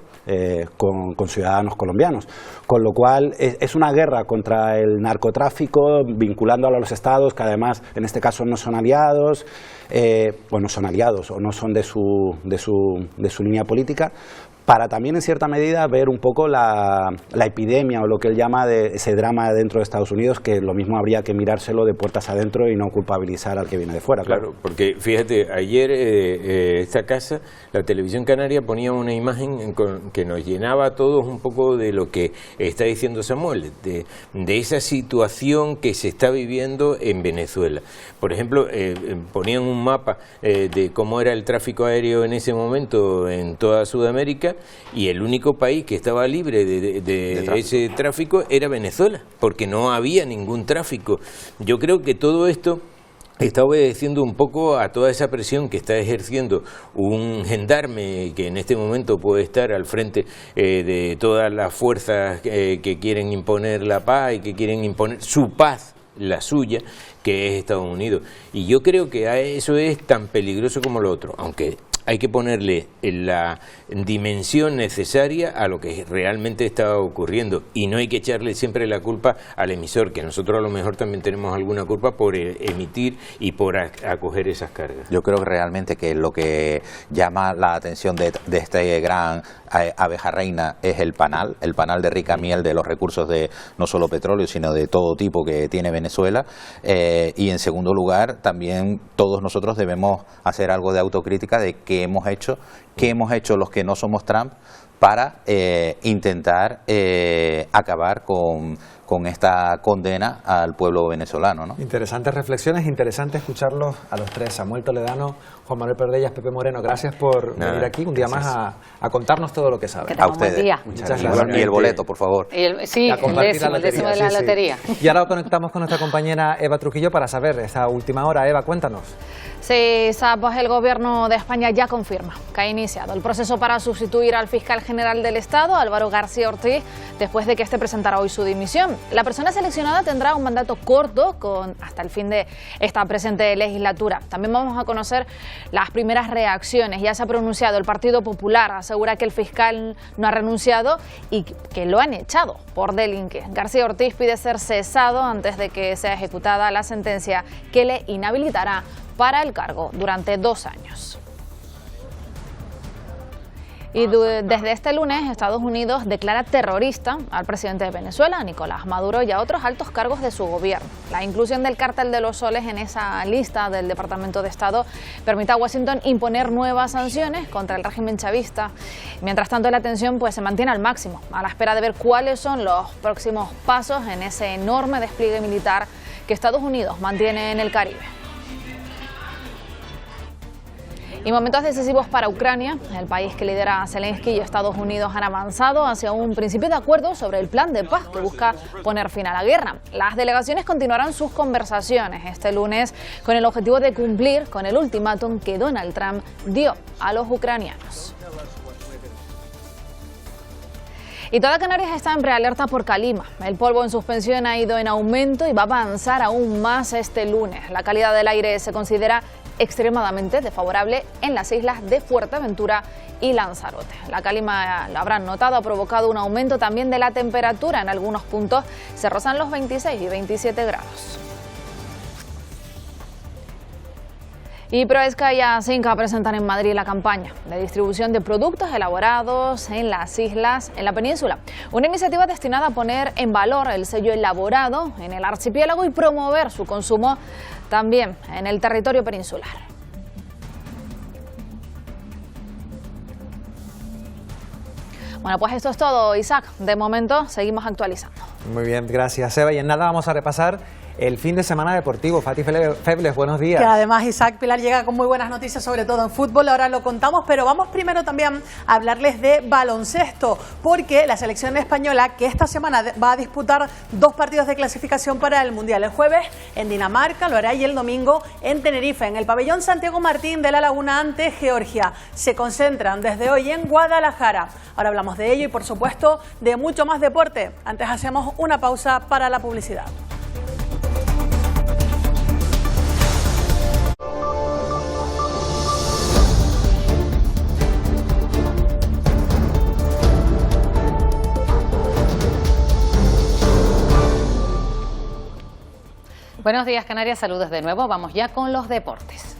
con ciudadanos colombianos, con lo cual es una guerra contra el narcotráfico, vinculándolo a los estados, que además en este caso no son aliados, o no son aliados, o no son de su línea política, para también en cierta medida ver un poco la epidemia o lo que él llama de ese drama dentro de Estados Unidos, que lo mismo habría que mirárselo de puertas adentro y no culpabilizar al que viene de fuera. Claro, porque fíjate, ayer esta casa, la televisión canaria ponía una imagen que nos llenaba a todos un poco de lo que está diciendo Samuel, de esa situación que se está viviendo en Venezuela. Por ejemplo, ponían un mapa de cómo era el tráfico aéreo en ese momento en toda Sudamérica, y el único país que estaba libre de ese tráfico era Venezuela, porque no había ningún tráfico. Yo creo que todo esto está obedeciendo un poco a toda esa presión que está ejerciendo un gendarme que en este momento puede estar al frente de todas las fuerzas que quieren imponer la paz y que quieren imponer su paz, la suya, que es Estados Unidos. Y yo creo que eso es tan peligroso como lo otro, aunque hay que ponerle la dimensión necesaria a lo que realmente está ocurriendo, y no hay que echarle siempre la culpa al emisor, que nosotros a lo mejor también tenemos alguna culpa por emitir y por acoger esas cargas. Yo creo que realmente que lo que llama la atención de este gran abeja reina es el panal de rica miel de los recursos de no solo petróleo, sino de todo tipo que tiene Venezuela, y en segundo lugar también todos nosotros debemos hacer algo de autocrítica de qué hemos hecho los que no somos Trump para intentar acabar con esta condena al pueblo venezolano, ¿no? Interesantes reflexiones, interesante escucharlos a los tres, Samuel Toledano, Juan Manuel Perdellas, Pepe Moreno. Gracias por venir aquí un día más a contarnos todo lo que saben. A ustedes. Muchas gracias. Y el boleto, por favor. El décimo de la lotería. Y ahora conectamos con nuestra compañera Eva Trujillo para saber esta última hora. Eva, cuéntanos. Sí, pues el gobierno de España ya confirma que ha iniciado el proceso para sustituir al fiscal general del Estado, Álvaro García Ortiz, después de que este presentara hoy su dimisión. La persona seleccionada tendrá un mandato corto hasta el fin de esta presente legislatura. También vamos a conocer las primeras reacciones. Ya se ha pronunciado el Partido Popular, asegura que el fiscal no ha renunciado y que lo han echado por delinquir. García Ortiz pide ser cesado antes de que sea ejecutada la sentencia que le inhabilitará para el cargo durante 2 años. Y desde este lunes, Estados Unidos declara terrorista al presidente de Venezuela, Nicolás Maduro, y a otros altos cargos de su gobierno. La inclusión del Cártel de los Soles en esa lista del Departamento de Estado permite a Washington imponer nuevas sanciones contra el régimen chavista. Mientras tanto, la tensión se mantiene al máximo, a la espera de ver cuáles son los próximos pasos en ese enorme despliegue militar que Estados Unidos mantiene en el Caribe. Y momentos decisivos para Ucrania. El país que lidera Zelensky y Estados Unidos han avanzado hacia un principio de acuerdo sobre el plan de paz que busca poner fin a la guerra. Las delegaciones continuarán sus conversaciones este lunes con el objetivo de cumplir con el ultimátum que Donald Trump dio a los ucranianos. Y toda Canarias está en prealerta por calima. El polvo en suspensión ha ido en aumento y va a avanzar aún más este lunes. La calidad del aire se considera extremadamente desfavorable en las islas de Fuerteventura y Lanzarote. La calima, lo habrán notado, ha provocado un aumento también de la temperatura. En algunos puntos se rozan los 26 y 27 grados. Y Proesca y Asinca presentan en Madrid la campaña de distribución de productos elaborados en las islas, en la península. Una iniciativa destinada a poner en valor el sello elaborado en el archipiélago y promover su consumo también en el territorio peninsular. Bueno, pues esto es todo, Isaac. De momento seguimos actualizando. Muy bien, gracias, Eva. Y en nada vamos a repasar el fin de semana deportivo. Fati Febles, buenos días. Que además Isaac Pilar llega con muy buenas noticias, sobre todo en fútbol, ahora lo contamos, pero vamos primero también a hablarles de baloncesto, porque la selección española, que esta semana va a disputar 2 partidos de clasificación para el Mundial, el jueves en Dinamarca, lo hará, y el domingo en Tenerife, en el pabellón Santiago Martín de La Laguna ante Georgia. Se concentran desde hoy en Guadalajara. Ahora hablamos de ello y, por supuesto, de mucho más deporte. Antes hacemos una pausa para la publicidad. Buenos días, Canarias, saludos de nuevo. Vamos ya con los deportes.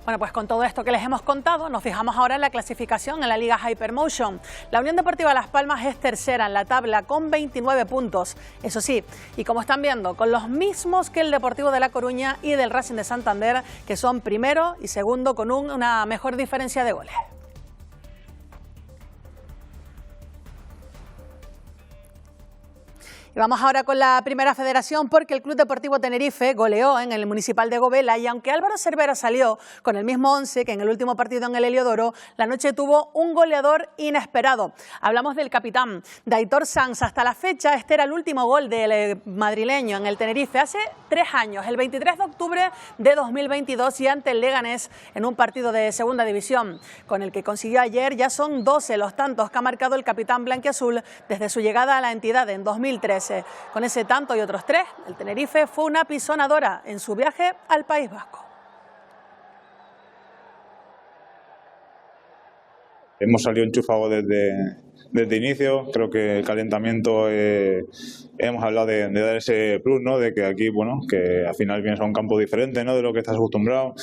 Bueno, pues con todo esto que les hemos contado, nos fijamos ahora en la clasificación en la Liga Hypermotion. La Unión Deportiva Las Palmas es tercera en la tabla con 29 puntos. Eso sí, y como están viendo, con los mismos que el Deportivo de La Coruña y del Racing de Santander, que son primero y segundo con una mejor diferencia de goles. Y vamos ahora con la Primera Federación, porque el Club Deportivo Tenerife goleó en el Municipal de Gobela, y aunque Álvaro Cervera salió con el mismo 11 que en el último partido en el Heliodoro, la noche tuvo un goleador inesperado. Hablamos del capitán, de Aitor Sanz. Hasta la fecha, este era el último gol del madrileño en el Tenerife hace 3 años, el 23 de octubre de 2022, y ante el Leganés en un partido de segunda división, con el que consiguió ayer. Ya son 12 los tantos que ha marcado el capitán blanquiazul desde su llegada a la entidad en 2013. Con ese tanto y otros 3, el Tenerife fue una pisonadora en su viaje al País Vasco. Hemos salido enchufados desde inicio. Creo que el calentamiento, hemos hablado de dar ese plus, ¿no? De que aquí, bueno, que al final vienes a un campo diferente, ¿no? De lo que estás acostumbrado,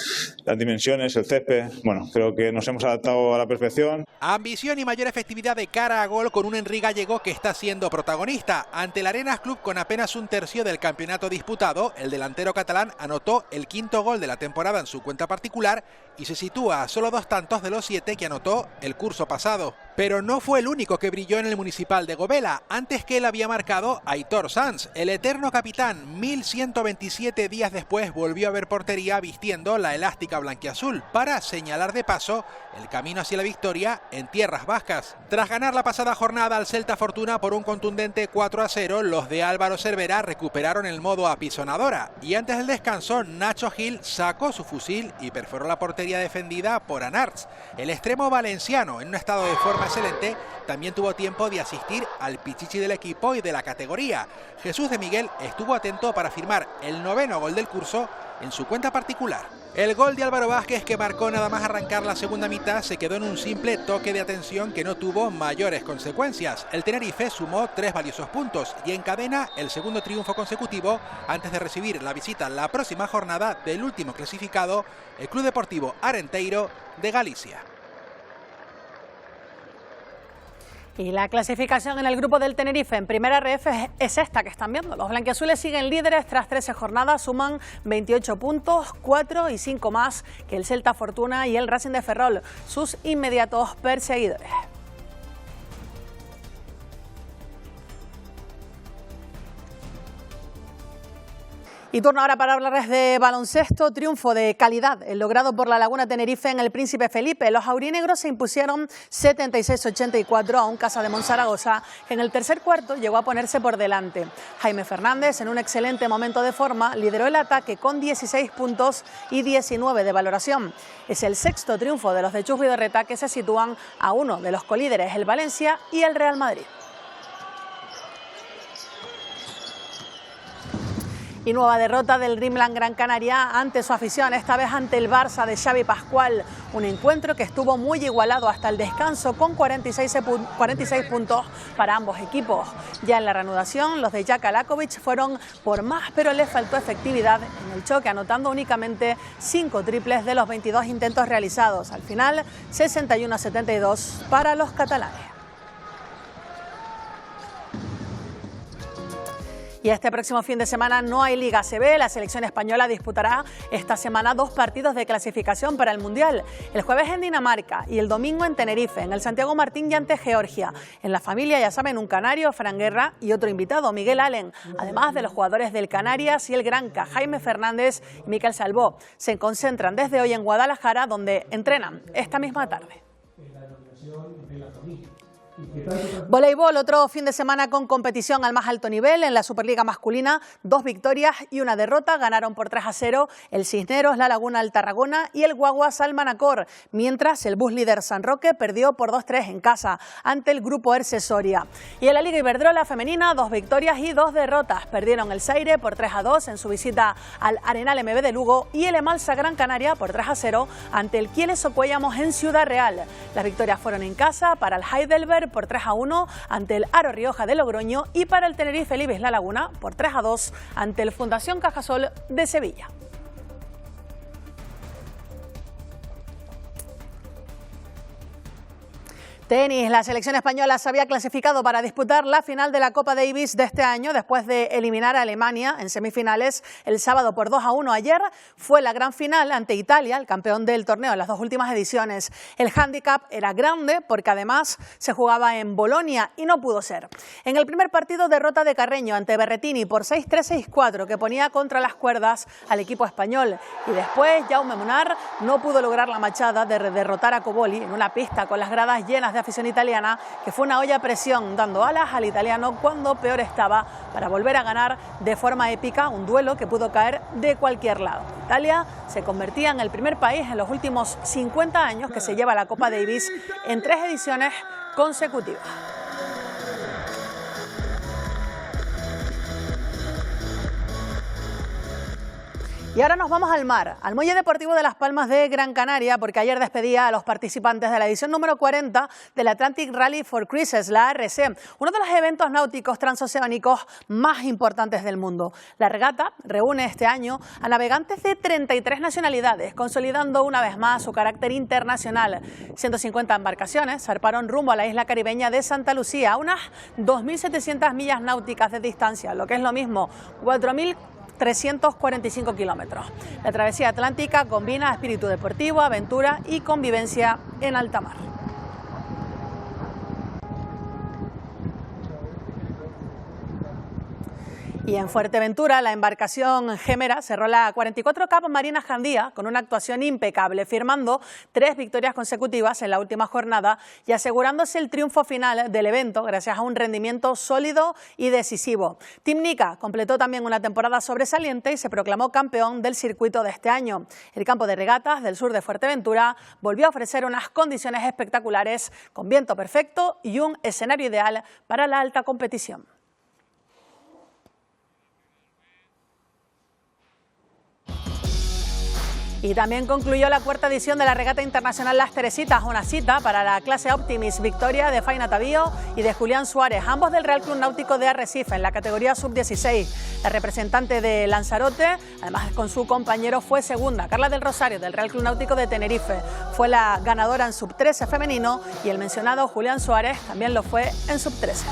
las dimensiones, el césped. Bueno, creo que nos hemos adaptado a la perfección. Ambición y mayor efectividad de cara a gol con un Henry Gallego que está siendo protagonista. Ante el Arenas Club, con apenas un tercio del campeonato disputado, el delantero catalán anotó el 5º gol de la temporada en su cuenta particular y se sitúa a solo 2 tantos de los 7 que anotó el curso pasado. Pero no fue el único que brilló en el Municipal de Gobela. Antes que él había marcado Aitor Sanz, el eterno capitán. 1127 días después volvió a ver portería vistiendo la elástica blanquiazul para señalar de paso el camino hacia la victoria en tierras vascas. Tras ganar la pasada jornada al Celta Fortuna por un contundente 4-0, los de Álvaro Cervera recuperaron el modo apisonadora, y antes del descanso Nacho Gil sacó su fusil y perforó la portería defendida por Anarts. El extremo valenciano, en un estado de forma excelente, también tuvo tiempo de asistir al pichichi del equipo y de la categoría. Jesús de Miguel estuvo atento para firmar el 9º gol del curso en su cuenta particular. El gol de Álvaro Vázquez, que marcó nada más arrancar la segunda mitad, se quedó en un simple toque de atención que no tuvo mayores consecuencias. El Tenerife sumó 3 valiosos puntos y encadena el segundo triunfo consecutivo antes de recibir la visita la próxima jornada del último clasificado, el Club Deportivo Arenteiro de Galicia. Y la clasificación en el grupo del Tenerife en Primera RF es esta que están viendo. Los blanquiazules siguen líderes tras 13 jornadas, suman 28 puntos, 4 y 5 más que el Celta Fortuna y el Racing de Ferrol, sus inmediatos perseguidores. Y turno ahora para hablarles de baloncesto. Triunfo de calidad, el logrado por la Laguna Tenerife en el Príncipe Felipe. Los aurinegros se impusieron 76-84 a un Casa de Monzaragoza, que en el tercer cuarto llegó a ponerse por delante. Jaime Fernández, en un excelente momento de forma, lideró el ataque con 16 puntos y 19 de valoración. Es el 6º triunfo de los de Chus Vidorreta, que se sitúan a uno de los colíderes, el Valencia y el Real Madrid. Y nueva derrota del Dreamland Gran Canaria ante su afición, esta vez ante el Barça de Xavi Pascual. Un encuentro que estuvo muy igualado hasta el descanso, con 46 puntos para ambos equipos. Ya en la reanudación, los de Jaka Lakovic fueron por más, pero les faltó efectividad en el choque, anotando únicamente 5 triples de los 22 intentos realizados. Al final, 61-72 para los catalanes. Y este próximo fin de semana no hay Liga ACB. La selección española disputará esta semana 2 partidos de clasificación para el Mundial. El jueves en Dinamarca y el domingo en Tenerife, en el Santiago Martín y ante Georgia. En la familia, ya saben, un canario, Fran Guerra, y otro invitado, Miguel Allen. Además de los jugadores del Canarias y el Granca, Jaime Fernández y Miquel Salvó. Se concentran desde hoy en Guadalajara, donde entrenan esta misma tarde. Voleibol, otro fin de semana con competición al más alto nivel. En la Superliga masculina, 2 victorias y 1 derrota. Ganaron por 3-0 el Cisneros, la Laguna al Tarragona y el Guaguas al Manacor. Mientras el bus líder San Roque perdió por 2-3 en casa ante el Grupo Erce Soria. Y en la Liga Iberdrola femenina, 2 victorias y 2 derrotas. Perdieron el Saire por 3-2 en su visita al Arenal MB de Lugo y el Emalsa Gran Canaria por 3-0 ante el Quieles Ocuellamos en Ciudad Real. Las victorias fueron en casa para el Heidelberg por 3-1 ante el Aro Rioja de Logroño y para el Tenerife Libes La Laguna por 3-2 ante el Fundación Cajasol de Sevilla. Tenis, la selección española se había clasificado para disputar la final de la Copa Davis de este año después de eliminar a Alemania en semifinales el sábado por 2-1. Ayer fue la gran final ante Italia, el campeón del torneo en las 2 últimas ediciones. El hándicap era grande porque además se jugaba en Bolonia y no pudo ser. En el primer partido, derrota de Carreño ante Berretini por 6-3, 6-4, que ponía contra las cuerdas al equipo español. Y después Jaume Munar no pudo lograr la machada de derrotar a Coboli en una pista con las gradas llenas de afición italiana, que fue una olla a presión, dando alas al italiano cuando peor estaba, para volver a ganar de forma épica un duelo que pudo caer de cualquier lado. Italia se convertía en el primer país en los últimos 50 años que se lleva la Copa Davis en 3 ediciones consecutivas. Y ahora nos vamos al mar, al Muelle Deportivo de Las Palmas de Gran Canaria, porque ayer despedía a los participantes de la edición número 40 del Atlantic Rally for Cruises, la ARC, uno de los eventos náuticos transoceánicos más importantes del mundo. La regata reúne este año a navegantes de 33 nacionalidades, consolidando una vez más su carácter internacional. 150 embarcaciones zarparon rumbo a la isla caribeña de Santa Lucía, a unas 2.700 millas náuticas de distancia, lo que es lo mismo, 4.345 kilómetros. La travesía atlántica combina espíritu deportivo, aventura y convivencia en alta mar. Y en Fuerteventura, la embarcación Gemera cerró la 44 Cup Marina Jandía con una actuación impecable, firmando 3 victorias consecutivas en la última jornada y asegurándose el triunfo final del evento gracias a un rendimiento sólido y decisivo. Team Nica completó también una temporada sobresaliente y se proclamó campeón del circuito de este año. El campo de regatas del sur de Fuerteventura volvió a ofrecer unas condiciones espectaculares, con viento perfecto y un escenario ideal para la alta competición. Y también concluyó la 4ª edición de la Regata Internacional Las Teresitas, una cita para la clase Optimis, victoria de Faina Tavío y de Julián Suárez, ambos del Real Club Náutico de Arrecife, en la categoría sub-16. La representante de Lanzarote, además con su compañero, fue segunda. Carla del Rosario, del Real Club Náutico de Tenerife, fue la ganadora en sub-13 femenino y el mencionado Julián Suárez también lo fue en sub-13.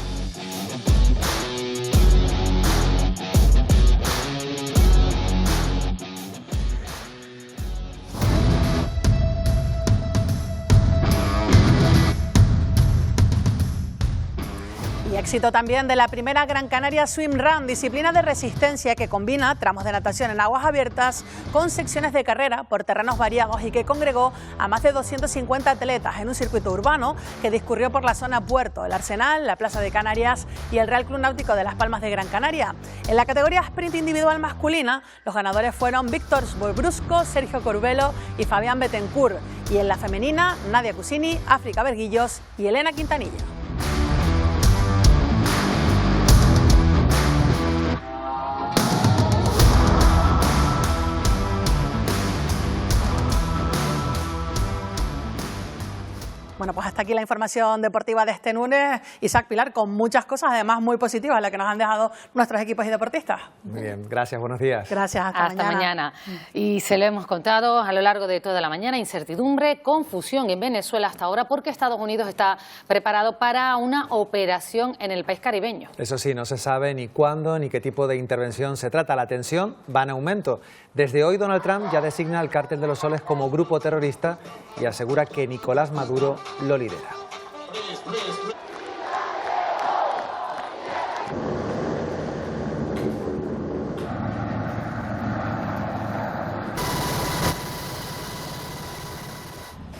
Éxito también de la primera Gran Canaria Swim Run, disciplina de resistencia que combina tramos de natación en aguas abiertas con secciones de carrera por terrenos variados y que congregó a más de 250 atletas en un circuito urbano que discurrió por la zona Puerto, el Arsenal, la Plaza de Canarias y el Real Club Náutico de Las Palmas de Gran Canaria. En la categoría sprint individual masculina, los ganadores fueron Víctor Brusco, Sergio Corbelo y Fabián Betancourt. Y en la femenina, Nadia Cusini, África Verguillos y Elena Quintanilla. Bueno, pues hasta Hasta aquí la información deportiva de este lunes. Isaac, Pilar, con muchas cosas, además muy positivas, las que nos han dejado nuestros equipos y deportistas. Muy bien, gracias, buenos días. Gracias, hasta mañana. Y se lo hemos contado a lo largo de toda la mañana, incertidumbre, confusión en Venezuela hasta ahora porque Estados Unidos está preparado para una operación en el país caribeño. Eso sí, no se sabe ni cuándo ni qué tipo de intervención se trata. La tensión va en aumento. Desde hoy Donald Trump ya designa al Cártel de los Soles como grupo terrorista y asegura que Nicolás Maduro lo lidera.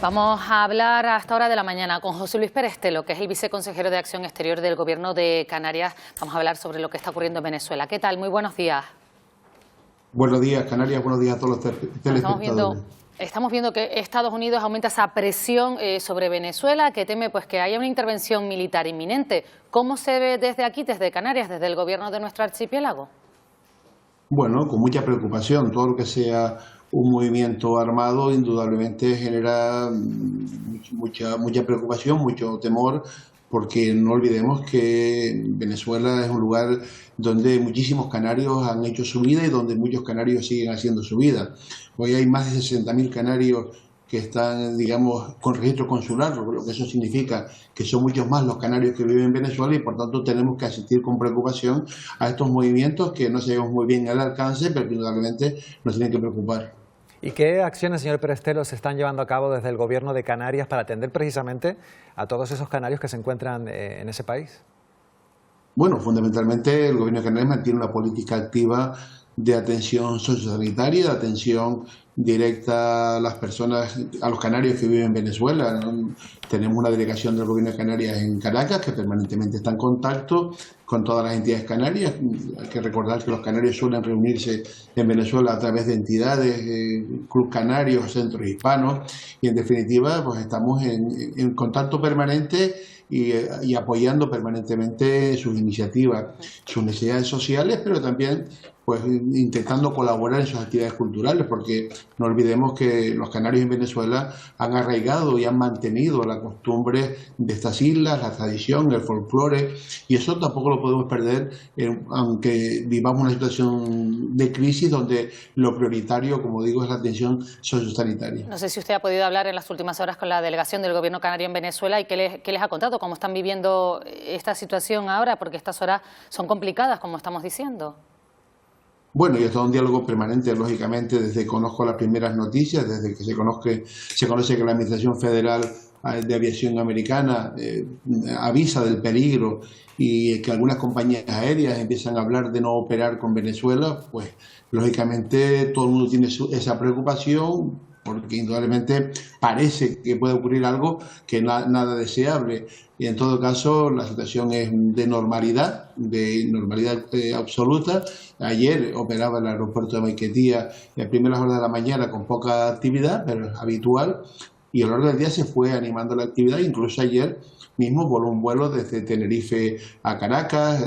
Vamos a hablar a esta hora de la mañana con José Luis Perestelo, que es el viceconsejero de Acción Exterior del Gobierno de Canarias. Vamos a hablar sobre lo que está ocurriendo en Venezuela. ¿Qué tal? Muy buenos días. Buenos días, Canarias. Buenos días a todos los telespectadores. Estamos viendo que Estados Unidos aumenta esa presión sobre Venezuela, que teme pues que haya una intervención militar inminente. ¿Cómo se ve desde aquí, desde Canarias, desde el Gobierno de nuestro archipiélago? Bueno, con mucha preocupación. Todo lo que sea un movimiento armado indudablemente genera mucha preocupación, mucho temor, porque no olvidemos que Venezuela es un lugar donde muchísimos canarios han hecho su vida y donde muchos canarios siguen haciendo su vida. Hoy hay más de 60.000 canarios que están, digamos, con registro consular, lo que eso significa que son muchos más los canarios que viven en Venezuela y por tanto tenemos que asistir con preocupación a estos movimientos que no sabemos muy bien el alcance, pero que indudablemente nos tienen que preocupar. ¿Y qué acciones, señor Perestelo, se están llevando a cabo desde el Gobierno de Canarias para atender precisamente a todos esos canarios que se encuentran en ese país? Bueno, fundamentalmente el Gobierno de Canarias mantiene una política activa de atención sociosanitaria, de atención directa a las personas, a los canarios que viven en Venezuela. Tenemos una delegación del Gobierno de Canarias en Caracas que permanentemente está en contacto con todas las entidades canarias. Hay que recordar que los canarios suelen reunirse en Venezuela a través de entidades, Club Canarios, centros hispanos, y en definitiva pues estamos en contacto permanente y apoyando permanentemente sus iniciativas, sus necesidades sociales, pero también pues intentando colaborar en sus actividades culturales, porque no olvidemos que los canarios en Venezuela han arraigado y han mantenido la costumbre de estas islas, la tradición, el folclore, y eso tampoco lo podemos perder, aunque vivamos una situación de crisis donde lo prioritario, como digo, es la atención sociosanitaria. No sé si usted ha podido hablar en las últimas horas con la delegación del Gobierno canario en Venezuela y qué les ha contado, cómo están viviendo esta situación ahora, porque estas horas son complicadas, como estamos diciendo. Bueno, yo he estado en diálogo permanente, lógicamente, desde que conozco las primeras noticias, desde que se conoce que la Administración Federal de Aviación Americana avisa del peligro y que algunas compañías aéreas empiezan a hablar de no operar con Venezuela, pues lógicamente todo el mundo tiene esa preocupación, porque indudablemente parece que puede ocurrir algo que nada deseable. Y en todo caso la situación es de normalidad absoluta. Ayer operaba el aeropuerto de Maiquetía a primeras horas de la mañana con poca actividad, pero es habitual, y a lo largo del día se fue animando la actividad. Incluso ayer mismo voló un vuelo desde Tenerife a Caracas.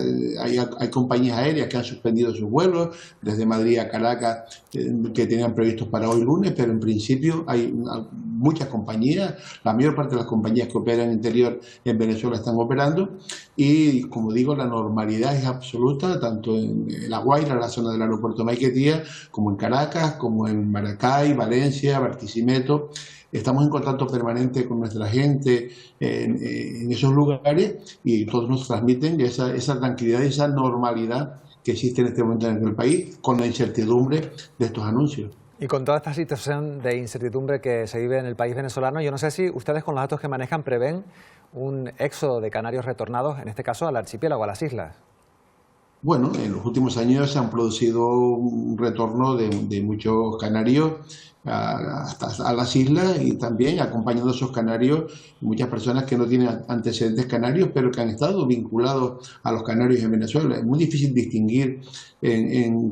Hay compañías aéreas que han suspendido sus vuelos desde Madrid a Caracas que tenían previstos para hoy lunes, pero en principio hay muchas compañías, la mayor parte de las compañías que operan en interior en Venezuela están operando y, como digo, la normalidad es absoluta, tanto en La Guaira, la zona del aeropuerto de Maiquetía, como en Caracas, como en Maracay, Valencia, Barquisimeto. Estamos en contacto permanente con nuestra gente en esos lugares y todos nos transmiten esa tranquilidad y esa normalidad que existe en este momento en el país, con la incertidumbre de estos anuncios. Y con toda esta situación de incertidumbre que se vive en el país venezolano, yo no sé si ustedes con los datos que manejan prevén un éxodo de canarios retornados, en este caso al archipiélago, a las islas. Bueno, en los últimos años se han producido un retorno de muchos canarios a las islas y también acompañando a esos canarios muchas personas que no tienen antecedentes canarios pero que han estado vinculados a los canarios en Venezuela. Es muy difícil distinguir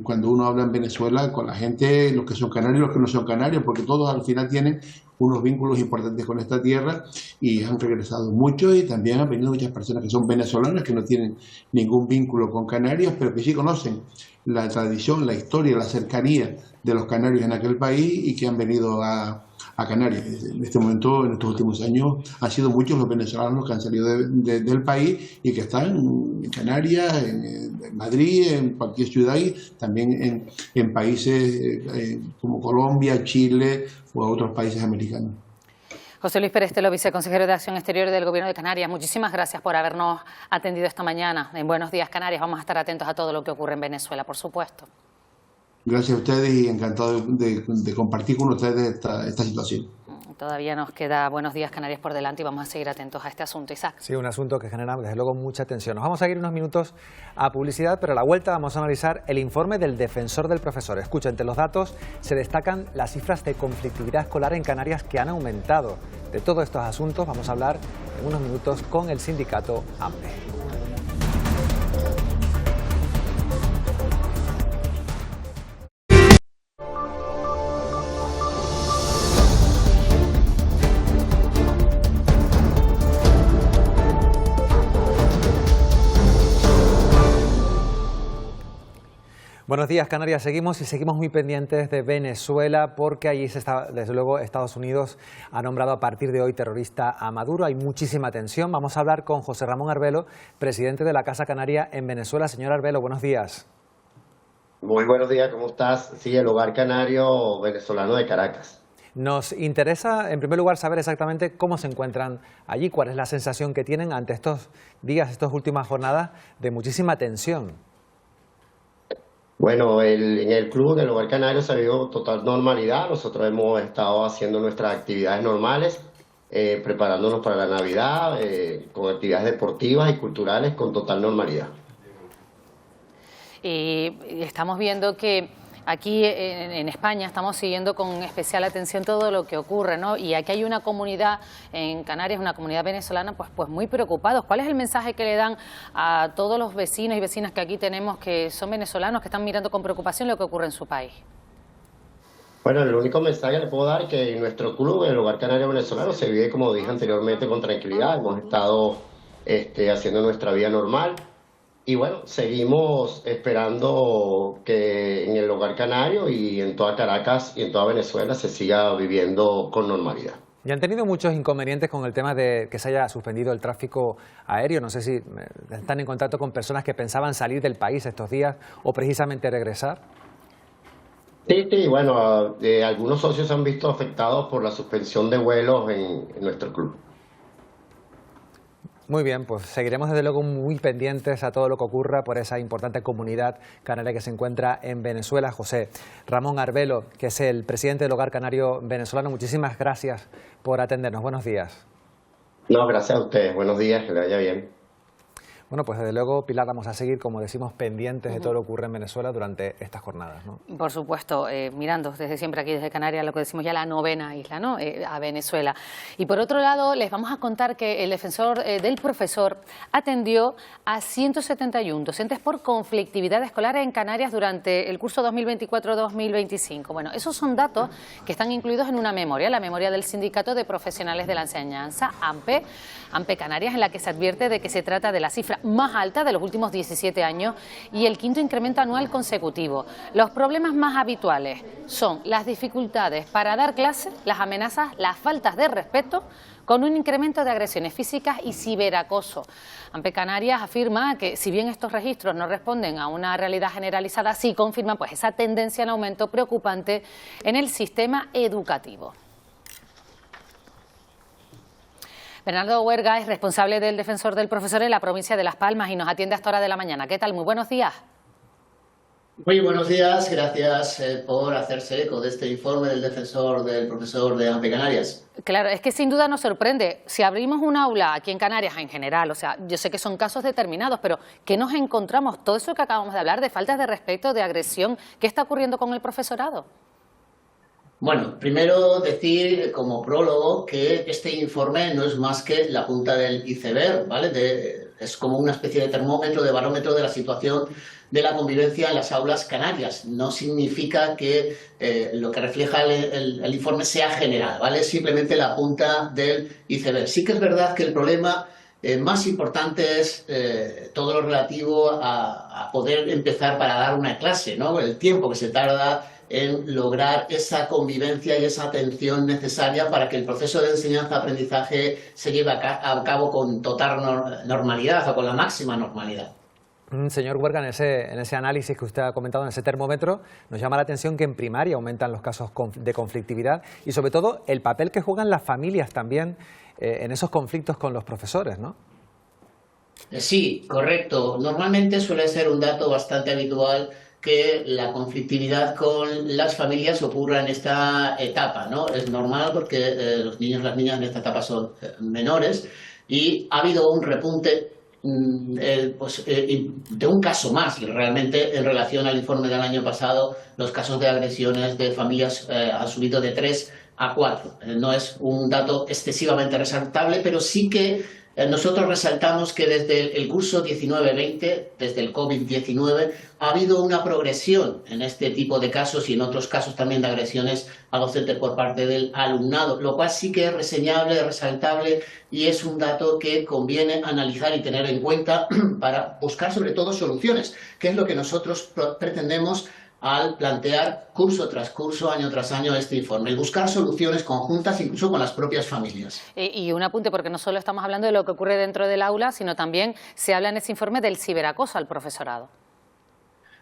cuando uno habla en Venezuela con la gente, los que son canarios y los que no son canarios, porque todos al final tienen unos vínculos importantes con esta tierra y han regresado muchos, y también han venido muchas personas que son venezolanas que no tienen ningún vínculo con Canarias pero que sí conocen la tradición, la historia, la cercanía de los canarios en aquel país y que han venido a a Canarias. En este momento, en estos últimos años, han sido muchos los venezolanos que han salido del país y que están en Canarias, en Madrid, en cualquier ciudad y también en países como Colombia, Chile o otros países americanos. José Luis Pérez Telo, viceconsejero de Acción Exterior del Gobierno de Canarias, muchísimas gracias por habernos atendido esta mañana en Buenos Días Canarias. Vamos a estar atentos a todo lo que ocurre en Venezuela, por supuesto. Gracias a ustedes y encantado de compartir con ustedes esta situación. Todavía nos queda Buenos Días Canarias por delante y vamos a seguir atentos a este asunto. Isaac. Sí, un asunto que genera desde luego mucha tensión. Nos vamos a ir unos minutos a publicidad, pero a la vuelta vamos a analizar el informe del defensor del profesor. Escucha, entre los datos se destacan las cifras de conflictividad escolar en Canarias que han aumentado. De todos estos asuntos vamos a hablar en unos minutos con el sindicato AMPE. Buenos días, Canarias. Seguimos muy pendientes de Venezuela porque allí desde luego Estados Unidos ha nombrado a partir de hoy terrorista a Maduro. Hay muchísima tensión. Vamos a hablar con José Ramón Arbelo, presidente de la Casa Canaria en Venezuela. Señor Arbelo, buenos días. Muy buenos días, ¿cómo estás? Sí, el Hogar Canario Venezolano de Caracas. Nos interesa, en primer lugar, saber exactamente cómo se encuentran allí, cuál es la sensación que tienen ante estos días, estas últimas jornadas de muchísima tensión. Bueno, en el club del Hogar Canario se ha habido total normalidad. Nosotros hemos estado haciendo nuestras actividades normales, preparándonos para la Navidad, con actividades deportivas y culturales con total normalidad. Y estamos viendo que aquí en España estamos siguiendo con especial atención todo lo que ocurre, ¿no? Y aquí hay una comunidad en Canarias, una comunidad venezolana, pues muy preocupados. ¿Cuál es el mensaje que le dan a todos los vecinos y vecinas que aquí tenemos que son venezolanos, que están mirando con preocupación lo que ocurre en su país? Bueno, el único mensaje que le puedo dar es que en nuestro club, el Hogar Canario Venezolano, se vive, como dije anteriormente, con tranquilidad. Hemos estado haciendo nuestra vida normal. Y bueno, seguimos esperando que en el Hogar Canario y en toda Caracas y en toda Venezuela se siga viviendo con normalidad. Y han tenido muchos inconvenientes con el tema de que se haya suspendido el tráfico aéreo. No sé si están en contacto con personas que pensaban salir del país estos días o precisamente regresar. Sí, bueno, algunos socios se han visto afectados por la suspensión de vuelos en nuestro club. Muy bien, pues seguiremos desde luego muy pendientes a todo lo que ocurra por esa importante comunidad canaria que se encuentra en Venezuela. José Ramón Arbelo, que es el presidente del Hogar Canario Venezolano, muchísimas gracias por atendernos. Buenos días. No, gracias a ustedes. Buenos días, que le vaya bien. Bueno, pues desde luego, Pilar, vamos a seguir, como decimos, pendientes de todo lo que ocurre en Venezuela durante estas jornadas, ¿no? Por supuesto, mirando desde siempre aquí desde Canarias, lo que decimos ya la novena isla, ¿no? A Venezuela. Y por otro lado, les vamos a contar que el defensor del profesor atendió a 171 docentes por conflictividad escolar en Canarias durante el curso 2024-2025. Bueno, esos son datos que están incluidos en una memoria, la memoria del Sindicato de Profesionales de la Enseñanza, AMPE Canarias, en la que se advierte de que se trata de la cifra más alta de los últimos 17 años y el quinto incremento anual consecutivo. Los problemas más habituales son las dificultades para dar clases, las amenazas, las faltas de respeto, con un incremento de agresiones físicas y ciberacoso. AMPE Canarias afirma que si bien estos registros no responden a una realidad generalizada, sí confirman pues esa tendencia en aumento preocupante en el sistema educativo. Bernardo Huerga es responsable del defensor del profesor en la provincia de Las Palmas y nos atiende a esta hora de la mañana. ¿Qué tal? Muy buenos días. Muy buenos días, gracias por hacerse eco de este informe del defensor del profesor de AMPE Canarias. Claro, es que sin duda nos sorprende. Si abrimos un aula aquí en Canarias en general, o sea, yo sé que son casos determinados, pero ¿qué nos encontramos? Todo eso que acabamos de hablar, de faltas de respeto, de agresión, ¿qué está ocurriendo con el profesorado? Bueno, primero decir como prólogo que este informe no es más que la punta del iceberg, ¿vale? Es como una especie de termómetro, de barómetro de la situación de la convivencia en las aulas canarias. No significa que lo que refleja el informe sea general, ¿vale? Es simplemente la punta del iceberg. Sí que es verdad que el problema más importante es todo lo relativo a poder empezar para dar una clase, ¿no? El tiempo que se tarda en lograr esa convivencia y esa atención necesaria para que el proceso de enseñanza-aprendizaje se lleve a cabo con total normalidad o con la máxima normalidad. Señor Huerga, en ese análisis que usted ha comentado, en ese termómetro, nos llama la atención que en primaria aumentan los casos de conflictividad y sobre todo el papel que juegan las familias también en esos conflictos con los profesores, ¿no? Sí, correcto. Normalmente suele ser un dato bastante habitual que la conflictividad con las familias ocurra en esta etapa, ¿no? Es normal porque los niños y las niñas en esta etapa son menores y ha habido un repunte de un caso más, y realmente en relación al informe del año pasado los casos de agresiones de familias han subido de 3 a 4. No es un dato excesivamente resaltable, pero sí que nosotros resaltamos que desde el curso 19-20, desde el COVID-19, ha habido una progresión en este tipo de casos y en otros casos también de agresiones a docentes por parte del alumnado, lo cual sí que es reseñable, resaltable y es un dato que conviene analizar y tener en cuenta para buscar sobre todo soluciones, que es lo que nosotros pretendemos al plantear curso tras curso, año tras año este informe, y buscar soluciones conjuntas incluso con las propias familias. Y un apunte, porque no solo estamos hablando de lo que ocurre dentro del aula, sino también se habla en ese informe del ciberacoso al profesorado.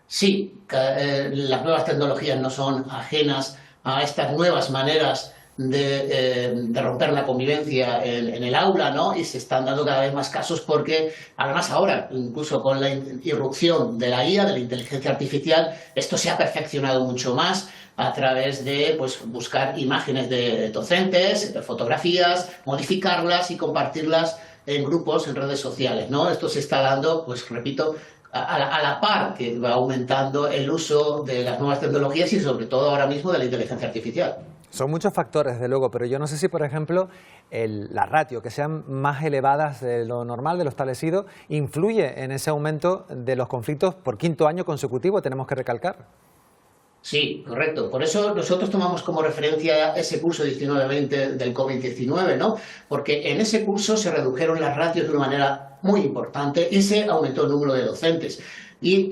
Sí, las nuevas tecnologías no son ajenas a estas nuevas maneras de romper la convivencia en el aula, ¿no? Y se están dando cada vez más casos porque, además ahora, incluso con la irrupción de la IA, de la inteligencia artificial, esto se ha perfeccionado mucho más a través de buscar imágenes de docentes, de fotografías, modificarlas y compartirlas en grupos, en redes sociales, ¿no? Esto se está dando, pues repito, a la par que va aumentando el uso de las nuevas tecnologías y sobre todo ahora mismo de la inteligencia artificial. Son muchos factores, desde luego, pero yo no sé si, por ejemplo, la ratio, que sean más elevadas de lo normal, de lo establecido, influye en ese aumento de los conflictos por quinto año consecutivo, tenemos que recalcar. Sí, correcto. Por eso nosotros tomamos como referencia ese curso 19-20 del COVID-19, ¿no? Porque en ese curso se redujeron las ratios de una manera muy importante y se aumentó el número de docentes. Y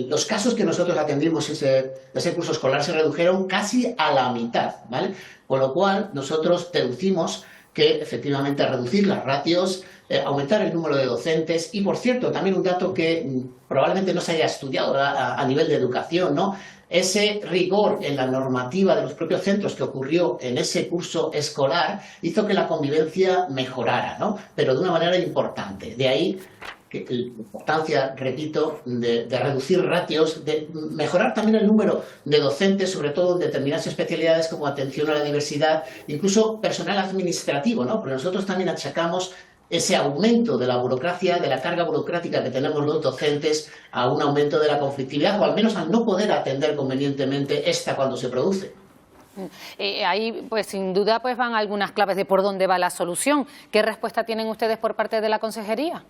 los casos que nosotros atendimos ese curso escolar se redujeron casi a la mitad, ¿vale? Con lo cual nosotros deducimos que efectivamente reducir las ratios, aumentar el número de docentes y, por cierto, también un dato que probablemente no se haya estudiado a nivel de educación, ¿no? Ese rigor en la normativa de los propios centros que ocurrió en ese curso escolar hizo que la convivencia mejorara, ¿no? Pero de una manera importante. De ahí que la importancia, repito, de reducir ratios, de mejorar también el número de docentes, sobre todo en determinadas especialidades como atención a la diversidad, incluso personal administrativo, ¿no? Porque nosotros también achacamos ese aumento de la burocracia, de la carga burocrática que tenemos los docentes, a un aumento de la conflictividad o al menos al no poder atender convenientemente esta cuando se produce. Ahí, pues sin duda, pues van algunas claves de por dónde va la solución. ¿Qué respuesta tienen ustedes por parte de la Consejería?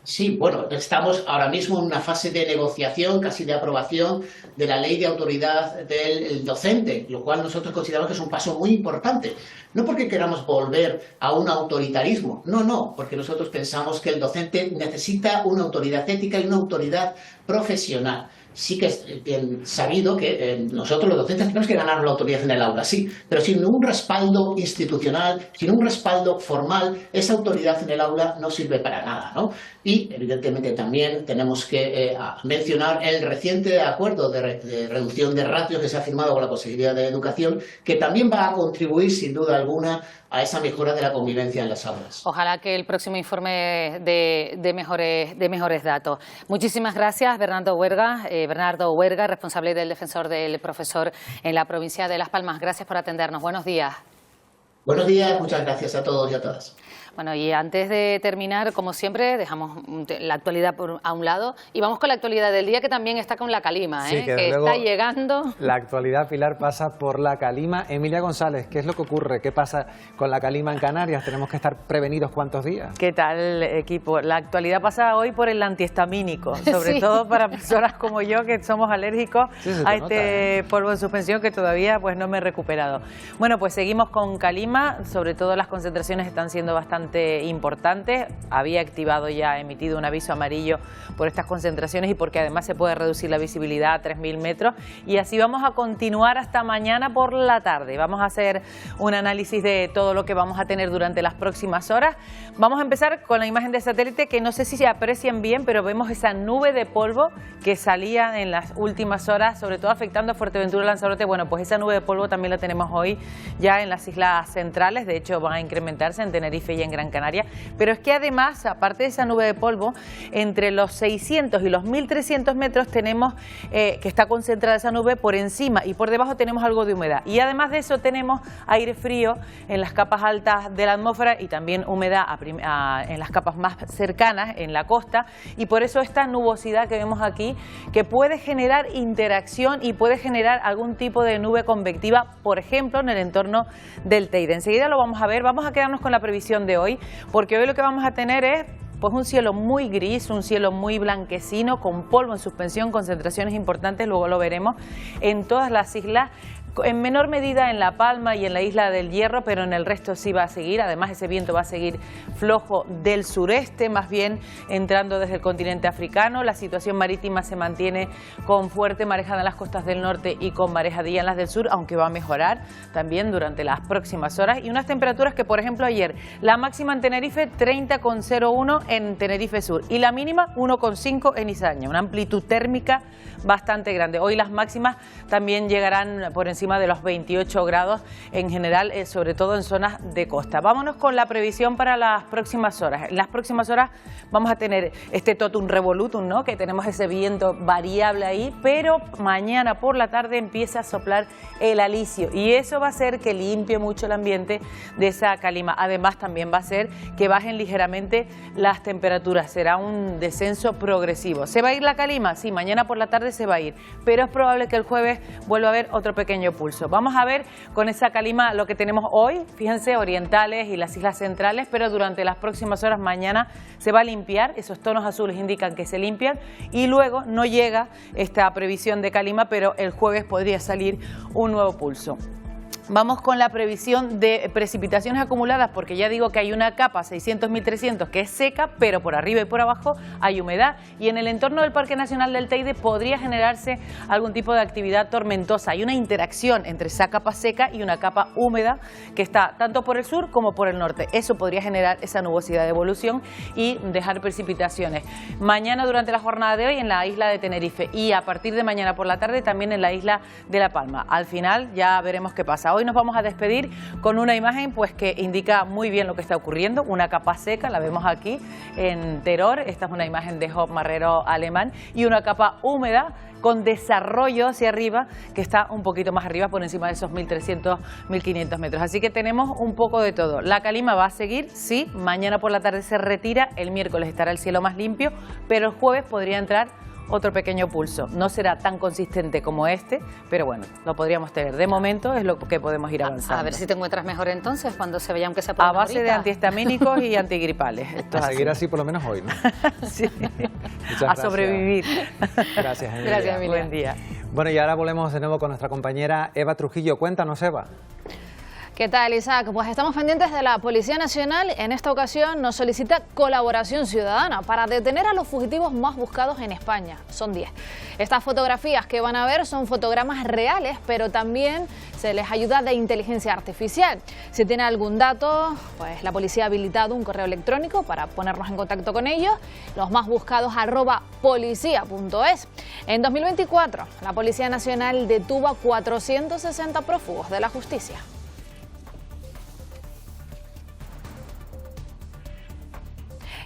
Sí, bueno, estamos ahora mismo en una fase de negociación, casi de aprobación de la ley de autoridad del docente, lo cual nosotros consideramos que es un paso muy importante. No porque queramos volver a un autoritarismo, no, porque nosotros pensamos que el docente necesita una autoridad ética y una autoridad profesional. Sí que es bien sabido que nosotros los docentes tenemos que ganar la autoridad en el aula, sí, pero sin un respaldo institucional, sin un respaldo formal, esa autoridad en el aula no sirve para nada, ¿no? Y evidentemente también tenemos que mencionar el reciente acuerdo de reducción de ratios que se ha firmado con la Consejería de Educación, que también va a contribuir sin duda alguna a esa mejora de la convivencia en las aulas. Ojalá que el próximo informe de mejores datos. Muchísimas gracias, Bernardo Huerga, responsable del Defensor del Profesor en la provincia de Las Palmas. Gracias por atendernos. Buenos días. Buenos días, muchas gracias a todos y a todas. Bueno, y antes de terminar, como siempre, dejamos la actualidad a un lado y vamos con la actualidad del día, que también está con la calima, sí, que está llegando. La actualidad, Pilar, pasa por la calima. Emilia González, ¿qué es lo que ocurre? ¿Qué pasa con la calima en Canarias? ¿Tenemos que estar prevenidos cuántos días? ¿Qué tal, equipo? La actualidad pasa hoy por el antihistamínico, sobre todo para personas como yo que somos alérgicos a este polvo en suspensión que todavía pues no me he recuperado. Bueno, pues seguimos con calima, sobre todo las concentraciones están siendo bastante bastante importantes. Había activado ya, emitido un aviso amarillo por estas concentraciones y porque además se puede reducir la visibilidad a 3.000 metros. Y así vamos a continuar hasta mañana por la tarde. Vamos a hacer un análisis de todo lo que vamos a tener durante las próximas horas. Vamos a empezar con la imagen de satélite, que no sé si se aprecian bien, pero vemos esa nube de polvo que salía en las últimas horas, sobre todo afectando a Fuerteventura y Lanzarote. Bueno, pues esa nube de polvo también la tenemos hoy ya en las islas centrales. De hecho, van a incrementarse en Tenerife y en Gran Canaria. Pero es que además, aparte de esa nube de polvo, entre los 600 y los 1.300 metros tenemos que está concentrada esa nube por encima, y por debajo tenemos algo de humedad. Y además de eso tenemos aire frío en las capas altas de la atmósfera y también humedad en las capas más cercanas, en la costa, y por eso esta nubosidad que vemos aquí, que puede generar interacción y puede generar algún tipo de nube convectiva, por ejemplo, en el entorno del Teide. Enseguida lo vamos a ver. Vamos a quedarnos con la previsión de hoy, porque hoy lo que vamos a tener es pues un cielo muy gris, un cielo muy blanquecino, con polvo en suspensión, concentraciones importantes, luego lo veremos, en todas las islas. En menor medida en La Palma y en la isla del Hierro, pero en el resto sí va a seguir. Además, ese viento va a seguir flojo del sureste, más bien entrando desde el continente africano. La situación marítima se mantiene con fuerte marejada en las costas del norte y con marejadilla en las del sur, aunque va a mejorar también durante las próximas horas. Y unas temperaturas que, por ejemplo, ayer la máxima en Tenerife 30,01 en Tenerife Sur y la mínima 1,5 en Izaña, una amplitud térmica bastante grande. Hoy las máximas también llegarán por encima de los 28 grados en general, sobre todo en zonas de costa. Vámonos con la previsión para las próximas horas. En las próximas horas vamos a tener este totum revolutum, ¿no?, que tenemos ese viento variable ahí, pero mañana por la tarde empieza a soplar el alisio y eso va a hacer que limpie mucho el ambiente de esa calima. Además, también va a hacer que bajen ligeramente las temperaturas. Será un descenso progresivo. ¿Se va a ir la calima? Sí, mañana por la tarde se va a ir, pero es probable que el jueves vuelva a haber otro pequeño pulso. Vamos a ver con esa calima lo que tenemos hoy, fíjense, orientales y las islas centrales, pero durante las próximas horas mañana se va a limpiar, esos tonos azules indican que se limpian y luego no llega esta previsión de calima, pero el jueves podría salir un nuevo pulso. Vamos con la previsión de precipitaciones acumuladas, porque ya digo que hay una capa 600-1300 que es seca, pero por arriba y por abajo hay humedad y en el entorno del Parque Nacional del Teide podría generarse algún tipo de actividad tormentosa. Hay una interacción entre esa capa seca y una capa húmeda que está tanto por el sur como por el norte. Eso podría generar esa nubosidad de evolución y dejar precipitaciones. Mañana durante la jornada de hoy en la isla de Tenerife y a partir de mañana por la tarde también en la isla de La Palma. Al final ya veremos qué pasa. Hoy nos vamos a despedir con una imagen pues que indica muy bien lo que está ocurriendo, una capa seca, la vemos aquí en Teror, esta es una imagen de Job Marrero alemán, y una capa húmeda con desarrollo hacia arriba, que está un poquito más arriba, por encima de esos 1.300, 1.500 metros. Así que tenemos un poco de todo. La calima va a seguir, sí, mañana por la tarde se retira, el miércoles estará el cielo más limpio, pero el jueves podría entrar otro pequeño pulso. No será tan consistente como este, pero bueno, lo podríamos tener. De momento es lo que podemos ir avanzando. A ver si te encuentras mejor entonces, cuando se vaya, aunque sea por a base de antihistamínicos y antigripales. Esto a seguir así por lo menos hoy, ¿no? Sí. Muchas a gracias. sobrevivir. Gracias, Emilia. Gracias, Emilia. Buen día. Bueno, y ahora volvemos de nuevo con nuestra compañera Eva Trujillo. Cuéntanos, Eva. ¿Qué tal, Isaac? Pues estamos pendientes de la Policía Nacional. En esta ocasión nos solicita colaboración ciudadana para detener a los fugitivos más buscados en España. Son 10. Estas fotografías que van a ver son fotogramas reales, pero también se les ayuda de inteligencia artificial. Si tiene algún dato, pues la policía ha habilitado un correo electrónico para ponernos en contacto con ellos. Los más buscados @policia.es. En 2024, la Policía Nacional detuvo a 460 prófugos de la justicia.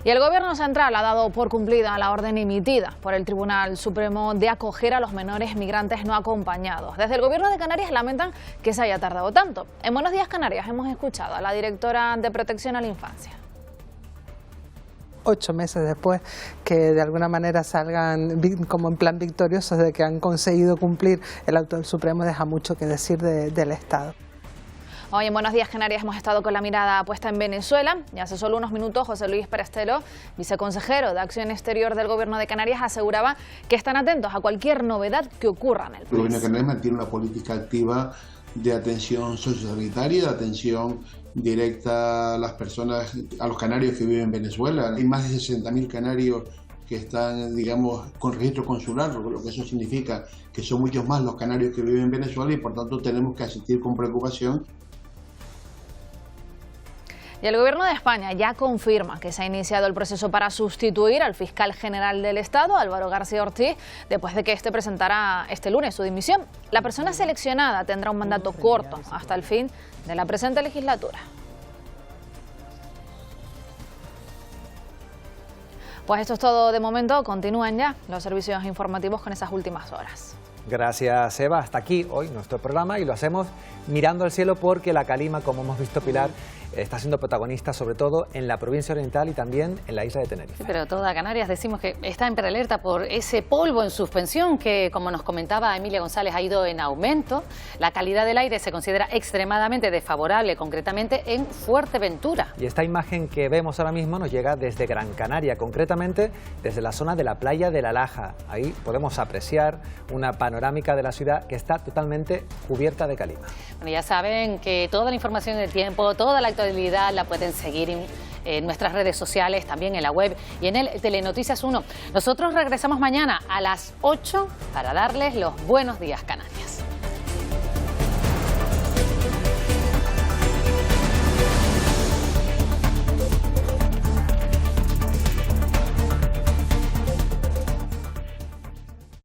Y el Gobierno central ha dado por cumplida la orden emitida por el Tribunal Supremo de acoger a los menores migrantes no acompañados. Desde el Gobierno de Canarias lamentan que se haya tardado tanto. En Buenos Días Canarias hemos escuchado a la directora de Protección a la Infancia. 8 meses después que de alguna manera salgan como en plan victoriosos de que han conseguido cumplir el auto del Supremo, deja mucho que decir del Estado. Hoy en Buenos Días Canarias hemos estado con la mirada puesta en Venezuela y hace solo unos minutos José Luis Perestelo, viceconsejero de Acción Exterior del Gobierno de Canarias, aseguraba que están atentos a cualquier novedad que ocurra en el país. El Gobierno de Canarias mantiene una política activa de atención sociosanitaria, de atención directa a las personas, a los canarios que viven en Venezuela. Hay más de 60.000 canarios que están, digamos, con registro consular, lo que eso significa que son muchos más los canarios que viven en Venezuela y por tanto tenemos que asistir con preocupación. Y el Gobierno de España ya confirma que se ha iniciado el proceso para sustituir al fiscal general del Estado, Álvaro García Ortiz, después de que este presentara este lunes su dimisión. La persona seleccionada tendrá un mandato corto hasta el fin de la presente legislatura. Pues esto es todo de momento. Continúan ya los servicios informativos con esas últimas horas. Gracias, Eva. Hasta aquí hoy nuestro programa y lo hacemos mirando al cielo porque la calima, como hemos visto, Pilar, está siendo protagonista sobre todo en la provincia oriental y también en la isla de Tenerife. Sí, pero toda Canarias decimos que está en prealerta por ese polvo en suspensión que, como nos comentaba Emilia González, ha ido en aumento. La calidad del aire se considera extremadamente desfavorable, concretamente en Fuerteventura. Y esta imagen que vemos ahora mismo nos llega desde Gran Canaria, concretamente desde la zona de la playa de La Laja. Ahí podemos apreciar una panorámica de la ciudad que está totalmente cubierta de calima. Bueno, ya saben que toda la información del tiempo, toda la actualidad la pueden seguir en nuestras redes sociales, también en la web y en el Telenoticias 1. Nosotros regresamos mañana a las 8 para darles los buenos días, Canarias.